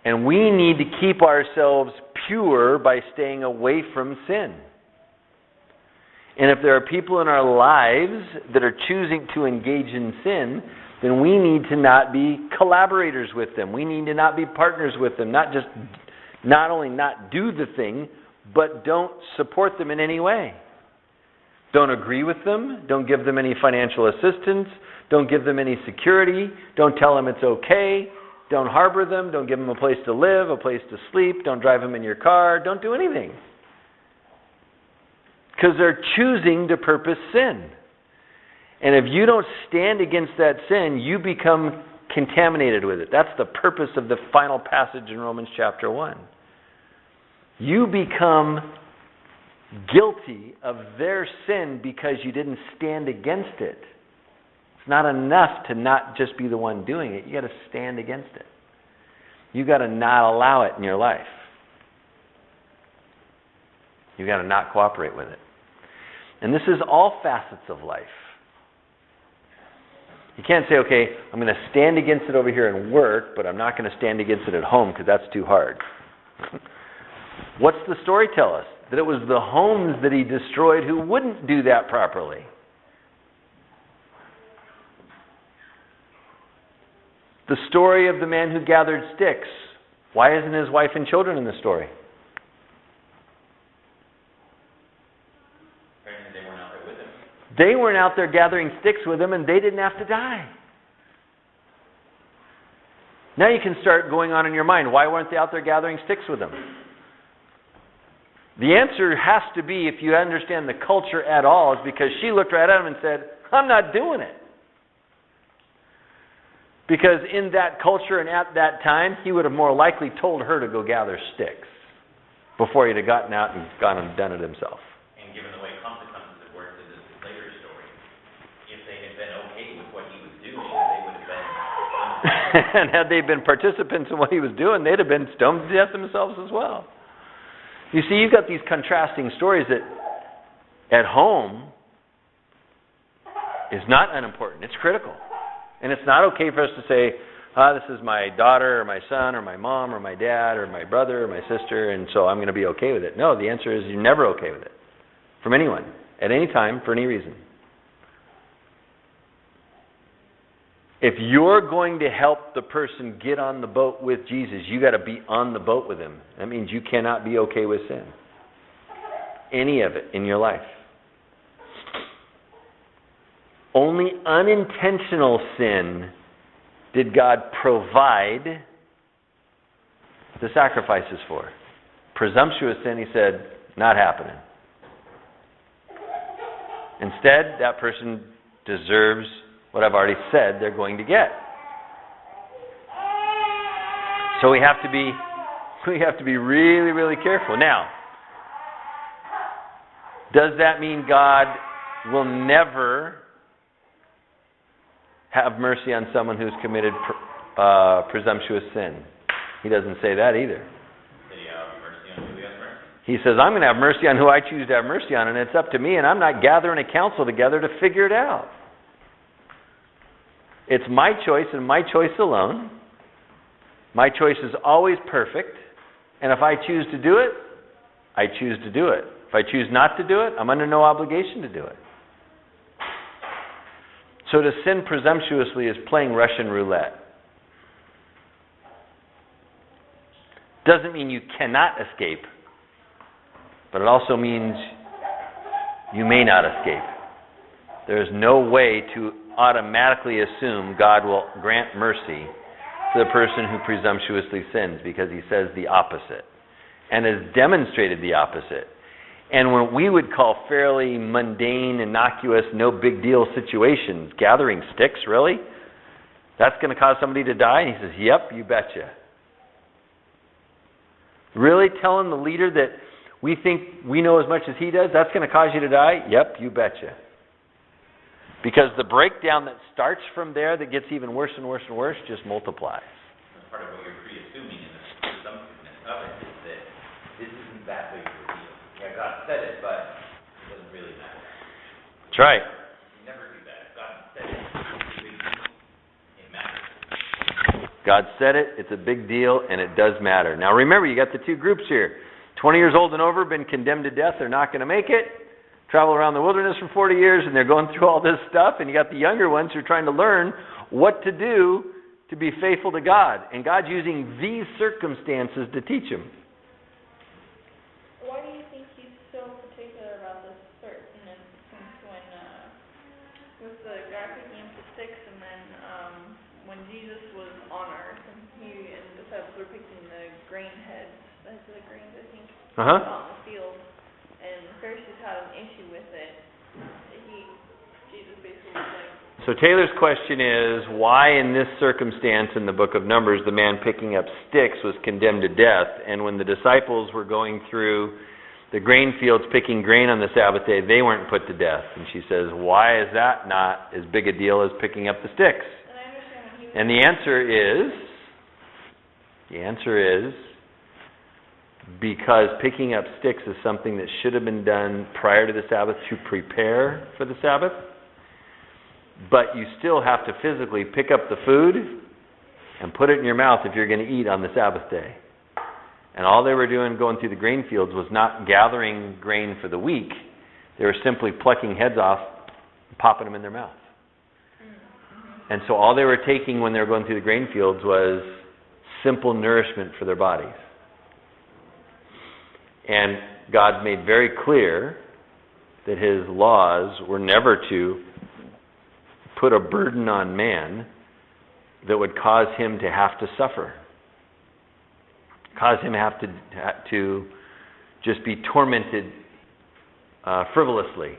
And we need to keep ourselves pure by staying away from sin. And if there are people in our lives that are choosing to engage in sin, then we need to not be collaborators with them. We need to not be partners with them. Not only not do the thing, but don't support them in any way. Don't agree with them. Don't give them any financial assistance. Don't give them any security. Don't tell them it's okay. Don't harbor them. Don't give them a place to live, a place to sleep. Don't drive them in your car. Don't do anything. Because they're choosing to purpose sin. And if you don't stand against that sin, you become contaminated with it. That's the purpose of the final passage in Romans chapter 1. You become guilty of their sin because you didn't stand against it. It's not enough to not just be the one doing it. You got to stand against it. You got to not allow it in your life. You got to not cooperate with it. And this is all facets of life. You can't say, okay, I'm going to stand against it over here and work, but I'm not going to stand against it at home because that's too hard. What's the story tell us? That it was the homes that He destroyed who wouldn't do that properly. The story of the man who gathered sticks. Why isn't his wife and children in the story? Apparently they weren't out there with him. They weren't out there gathering sticks with him, and they didn't have to die. Now you can start going on in your mind, why weren't they out there gathering sticks with him? The answer has to be, if you understand the culture at all, is because she looked right at him and said, I'm not doing it. Because in that culture and at that time, he would have more likely told her to go gather sticks before he'd have gotten out and gone and done it himself. And given the way consequences have worked in this later story, if they had been okay with what he was doing, they would have been... And had they been participants in what he was doing, they'd have been stoned to death themselves as well. You see, you've got these contrasting stories that at home is not unimportant. It's critical. And it's not okay for us to say, this is my daughter or my son or my mom or my dad or my brother or my sister, and so I'm going to be okay with it. No, the answer is you're never okay with it. From anyone, at any time, for any reason. If you're going to help the person get on the boat with Jesus, you got to be on the boat with him. That means you cannot be okay with sin. Any of it in your life. Only unintentional sin did God provide the sacrifices for. Presumptuous sin, He said, not happening. Instead, that person deserves what I've already said they're going to get. So we have to be really, really careful. Now, does that mean God will never have mercy on someone who's committed presumptuous sin? He doesn't say that either. Did He have mercy on who He has mercy? He says, I'm going to have mercy on who I choose to have mercy on, and it's up to me, and I'm not gathering a council together to figure it out. It's my choice and my choice alone. My choice is always perfect, and if I choose to do it, I choose to do it. If I choose not to do it, I'm under no obligation to do it. So to sin presumptuously is playing Russian roulette. Doesn't mean you cannot escape, but it also means you may not escape. There is no way to automatically assume God will grant mercy to the person who presumptuously sins, because He says the opposite and has demonstrated the opposite. And what we would call fairly mundane, innocuous, no big deal situations, gathering sticks, really? That's going to cause somebody to die? And He says, yep, you betcha. Really telling the leader that we think we know as much as he does, that's going to cause you to die? Yep, you betcha. Because the breakdown that starts from there that gets even worse and worse and worse just multiplies. Part of what you're pre-assuming in the presumptiveness of it is that this isn't that big of a deal. Yeah, God said it, but it doesn't really matter. That's right. You never do that. If God said it, it's a big deal. It matters. God said it, it's a big deal, and it does matter. Now remember, you got the two groups here. 20 years old and over, been condemned to death, they're not going to make it. Travel around the wilderness for 40 years, and they're going through all this stuff. And you got the younger ones who are trying to learn what to do to be faithful to God. And God's using these circumstances to teach them. Why do you think he's so particular about this certain instance when, with the guy picking up the sticks, and then when Jesus was on earth, and he and the disciples were picking the grain heads, the heads of the grains, I think, on the field, and the Pharisees had an issue with it. Jesus basically was like, So Taylor's question is, why in this circumstance in the book of Numbers the man picking up sticks was condemned to death, and when the disciples were going through the grain fields picking grain on the Sabbath day, they weren't put to death? And she says, why is that not as big a deal as picking up the sticks? and I understand when he was And the answer is, because picking up sticks is something that should have been done prior to the Sabbath to prepare for the Sabbath. But you still have to physically pick up the food and put it in your mouth if you're going to eat on the Sabbath day. And all they were doing going through the grain fields was not gathering grain for the week. They were simply plucking heads off and popping them in their mouth. And so all they were taking when they were going through the grain fields was simple nourishment for their bodies. And God made very clear that His laws were never to put a burden on man that would cause him to have to suffer, cause him to have to just be tormented frivolously.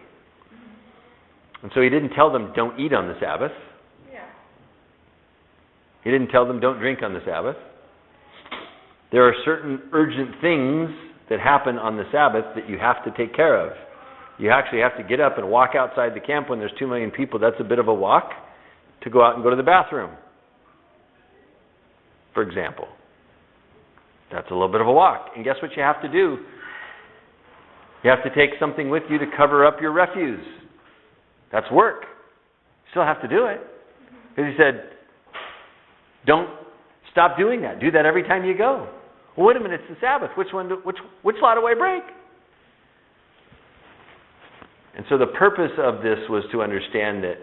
And so He didn't tell them don't eat on the Sabbath. yeah. He didn't tell them don't drink on the Sabbath. There are certain urgent things that happen on the Sabbath that you have to take care of. You actually have to get up and walk outside the camp when there's 2 million people. That's a bit of a walk to go out and go to the bathroom, for example. That's a little bit of a walk. And guess what you have to do? You have to take something with you to cover up your refuse. That's work. You still have to do it. Because He said, don't stop doing that. Do that every time you go. Well, wait a minute, it's the Sabbath. Which law do I break? And so the purpose of this was to understand that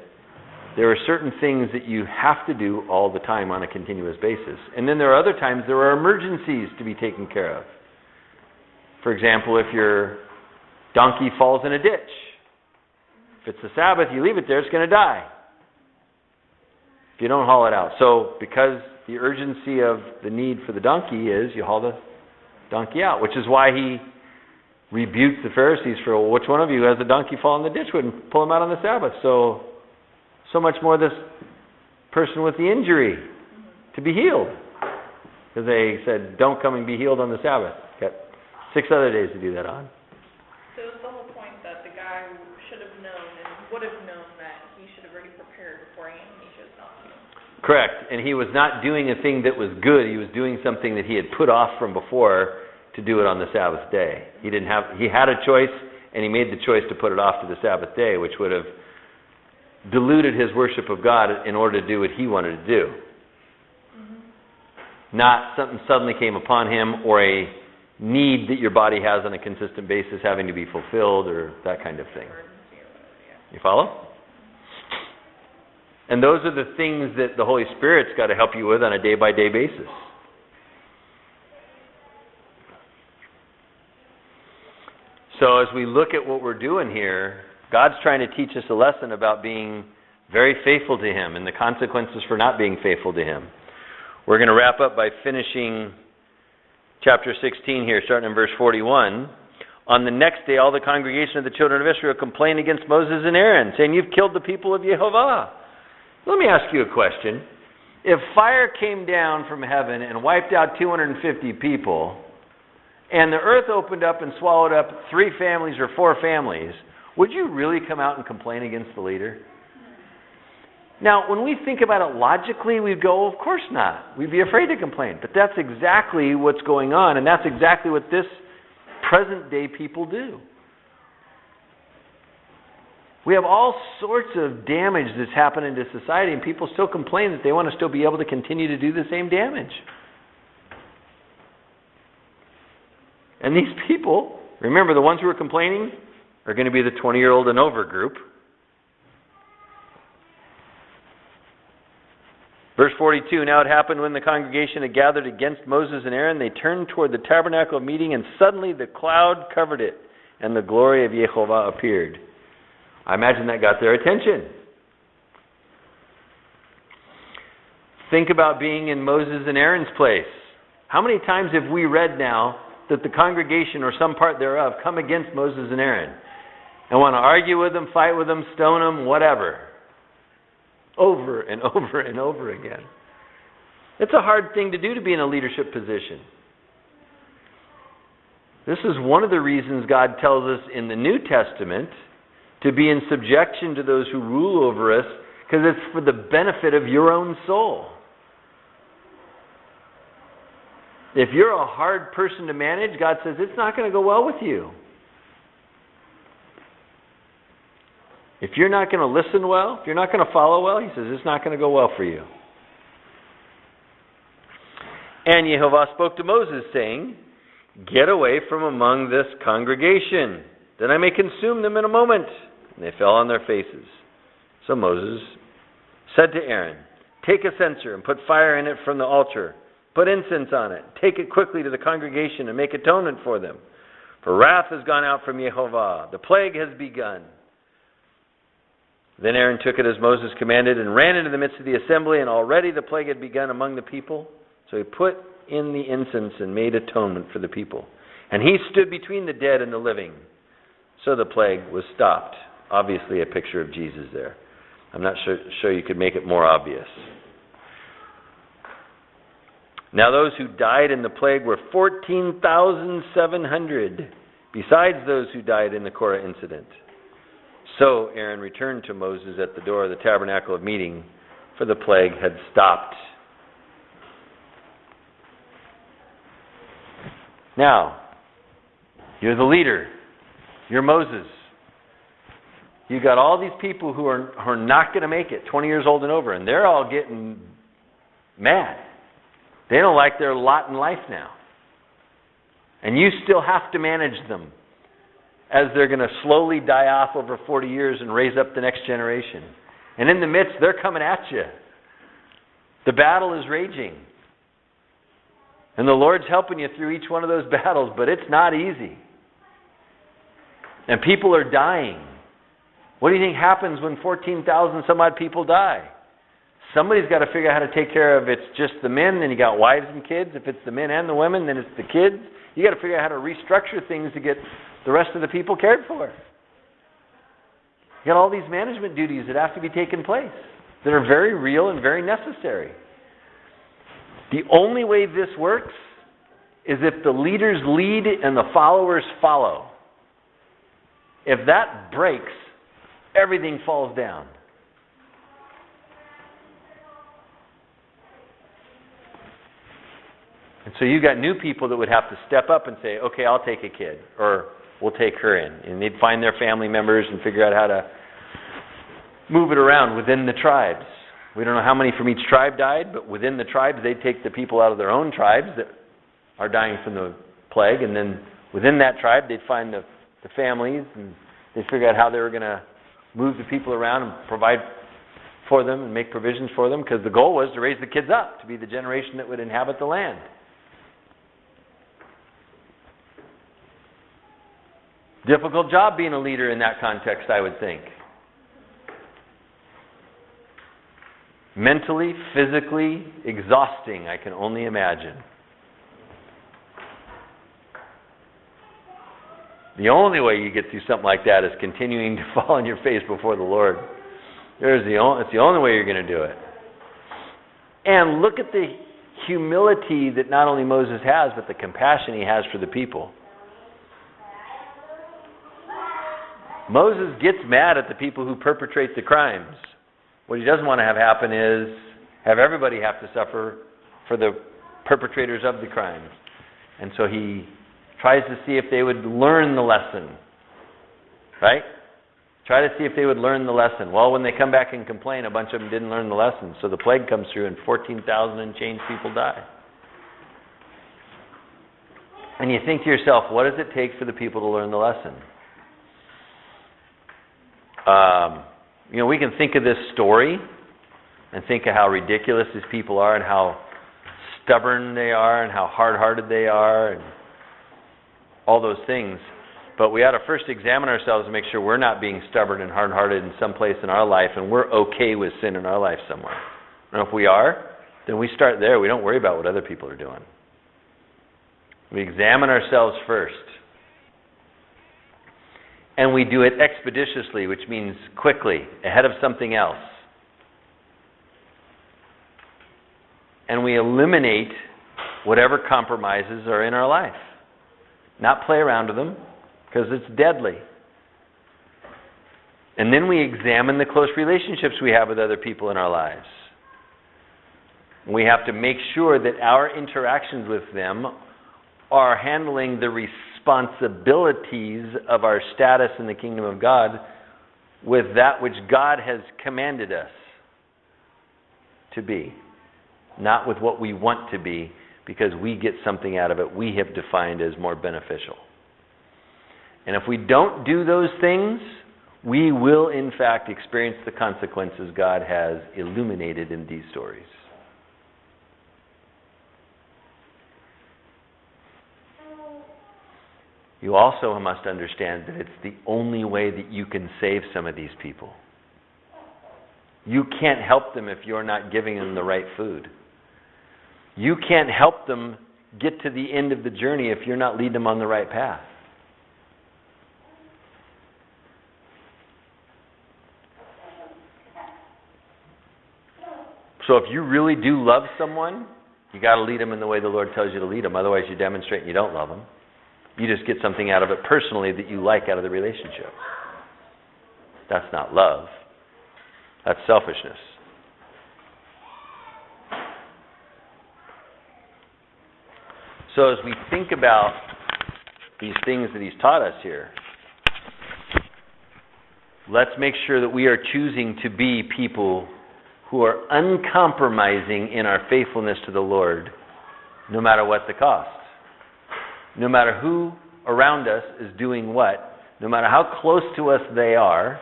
there are certain things that you have to do all the time on a continuous basis. And then there are other times there are emergencies to be taken care of. For example, if your donkey falls in a ditch, if it's the Sabbath, you leave it there, it's going to die if you don't haul it out. So because the urgency of the need for the donkey is you haul the donkey out, which is why He rebuked the Pharisees for, well, which one of you has a donkey fall in the ditch wouldn't pull him out on the Sabbath? So much more this person with the injury to be healed. Because they said, don't come and be healed on the Sabbath. Got 6 other days to do that on. So it's the whole point that the guy should have known and would have known that he should have already prepared beforehand, and he chose not to. Correct. And he was not doing a thing that was good. He was doing something that he had put off from before to do it on the Sabbath day. He had a choice, and he made the choice to put it off to the Sabbath day, which would have diluted his worship of God in order to do what he wanted to do. Not something suddenly came upon him, or a need that your body has on a consistent basis having to be fulfilled, or that kind of thing. You follow? And those are the things that the Holy Spirit's got to help you with on a day-by-day basis. So as we look at what we're doing here, God's trying to teach us a lesson about being very faithful to Him and the consequences for not being faithful to Him. We're going to wrap up by finishing chapter 16 here, starting in verse 41. On the next day, all the congregation of the children of Israel complained against Moses and Aaron, saying, "You've killed the people of Jehovah." Let me ask you a question. If fire came down from heaven and wiped out 250 people, and the earth opened up and swallowed up 3 families or 4 families, would you really come out and complain against the leader? Now, when we think about it logically, we'd go, of course not. We'd be afraid to complain. But that's exactly what's going on, and that's exactly what this present day people do. We have all sorts of damage that's happening to society, and people still complain that they want to still be able to continue to do the same damage. And these people, remember, the ones who are complaining are going to be the 20-year-old and over group. Verse 42, now it happened when the congregation had gathered against Moses and Aaron, they turned toward the tabernacle of meeting, and suddenly the cloud covered it, and the glory of Jehovah appeared. I imagine that got their attention. Think about being in Moses and Aaron's place. How many times have we read now that the congregation or some part thereof come against Moses and Aaron and want to argue with them, fight with them, stone them, whatever? Over and over and over again. It's a hard thing to do to be in a leadership position. This is one of the reasons God tells us in the New Testament to be in subjection to those who rule over us, because it's for the benefit of your own soul. If you're a hard person to manage, God says it's not going to go well with you. If you're not going to listen well, if you're not going to follow well, He says it's not going to go well for you. And Jehovah spoke to Moses, saying, get away from among this congregation, then I may consume them in a moment. And they fell on their faces. So Moses said to Aaron, take a censer and put fire in it from the altar. Put incense on it. Take it quickly to the congregation and make atonement for them. For wrath has gone out from Jehovah. The plague has begun. Then Aaron took it as Moses commanded and ran into the midst of the assembly, and already the plague had begun among the people. So he put in the incense and made atonement for the people. And he stood between the dead and the living. So the plague was stopped. Obviously a picture of Jesus there. I'm not sure you could make it more obvious. Now those who died in the plague were 14,700, besides those who died in the Korah incident. So Aaron returned to Moses at the door of the tabernacle of meeting, for the plague had stopped. Now, you're the leader. You're Moses. You got all these people who are not going to make it, 20 years old and over, and they're all getting mad. They don't like their lot in life now. And you still have to manage them as they're going to slowly die off over 40 years and raise up the next generation. And in the midst, they're coming at you. The battle is raging. And the Lord's helping you through each one of those battles, but it's not easy. And people are dying. What do you think happens when 14,000 some odd people die? Somebody's got to figure out how to take care of, it's just the men, then you got wives and kids. If it's the men and the women, then it's the kids. You got to figure out how to restructure things to get the rest of the people cared for. You got all these management duties that have to be taken place that are very real and very necessary. The only way this works is if the leaders lead and the followers follow. If that breaks, everything falls down. And so you got new people that would have to step up and say, okay, I'll take a kid, or we'll take her in. And they'd find their family members and figure out how to move it around within the tribes. We don't know how many from each tribe died, but within the tribes, they'd take the people out of their own tribes that are dying from the plague, and then within that tribe, they'd find the families, and they'd figure out how they were going to move the people around and provide for them and make provisions for them, because the goal was to raise the kids up to be the generation that would inhabit the land. Difficult job being a leader in that context, I would think. Mentally, physically, exhausting, I can only imagine. The only way you get through something like that is continuing to fall on your face before the Lord. It's the only way you're going to do it. And look at the humility that not only Moses has, but the compassion he has for the people. Moses gets mad at the people who perpetrate the crimes. What he doesn't want to have happen is have everybody have to suffer for the perpetrators of the crimes. And so he tries to see if they would learn the lesson. Right? Try to see if they would learn the lesson. Well, when they come back and complain, a bunch of them didn't learn the lesson. So the plague comes through and 14,000 and change people die. And you think to yourself, what does it take for the people to learn the lesson? We can think of this story and think of how ridiculous these people are and how stubborn they are and how hard-hearted they are and all those things. But we ought to first examine ourselves and make sure we're not being stubborn and hard-hearted in some place in our life and we're okay with sin in our life somewhere. And if we are, then we start there. We don't worry about what other people are doing. We examine ourselves first. And we do it expeditiously, which means quickly, ahead of something else. And we eliminate whatever compromises are in our life. Not play around with them, because it's deadly. And then we examine the close relationships we have with other people in our lives. We have to make sure that our interactions with them are handling the responsibilities of our status in the kingdom of God with that which God has commanded us to be. Not with what we want to be, because we get something out of it we have defined as more beneficial. And if we don't do those things, we will in fact experience the consequences God has illuminated in these stories. You also must understand that it's the only way that you can save some of these people. You can't help them if you're not giving them the right food. You can't help them get to the end of the journey if you're not leading them on the right path. So if you really do love someone, you got to lead them in the way the Lord tells you to lead them. Otherwise, you demonstrate you don't love them. You just get something out of it personally that you like out of the relationship. That's not love. That's selfishness. So as we think about these things that he's taught us here, let's make sure that we are choosing to be people who are uncompromising in our faithfulness to the Lord, no matter what the cost. No matter who around us is doing what, no matter how close to us they are,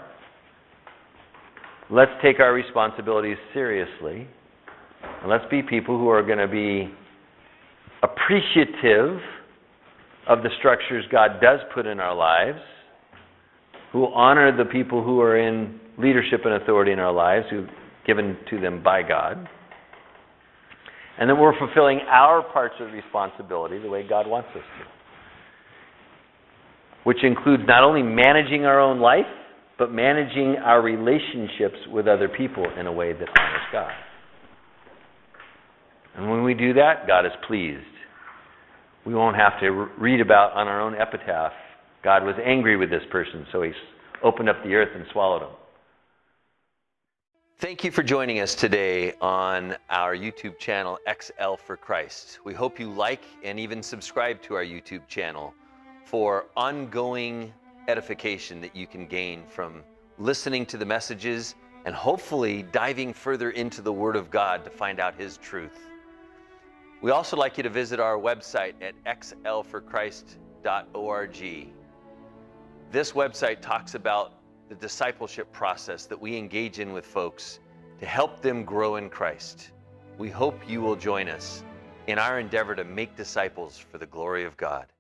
let's take our responsibilities seriously. And let's be people who are going to be appreciative of the structures God does put in our lives, who honor the people who are in leadership and authority in our lives, who've given to them by God. And then we're fulfilling our parts of the responsibility the way God wants us to. Which includes not only managing our own life, but managing our relationships with other people in a way that honors God. And when we do that, God is pleased. We won't have to read about on our own epitaph, God was angry with this person, so he opened up the earth and swallowed him. Thank you for joining us today on our YouTube channel, XL for Christ. We hope you like and even subscribe to our YouTube channel for ongoing edification that you can gain from listening to the messages and hopefully diving further into the Word of God to find out His truth. We also like you to visit our website at xlforchrist.org. This website talks about the discipleship process that we engage in with folks to help them grow in Christ. We hope you will join us in our endeavor to make disciples for the glory of God.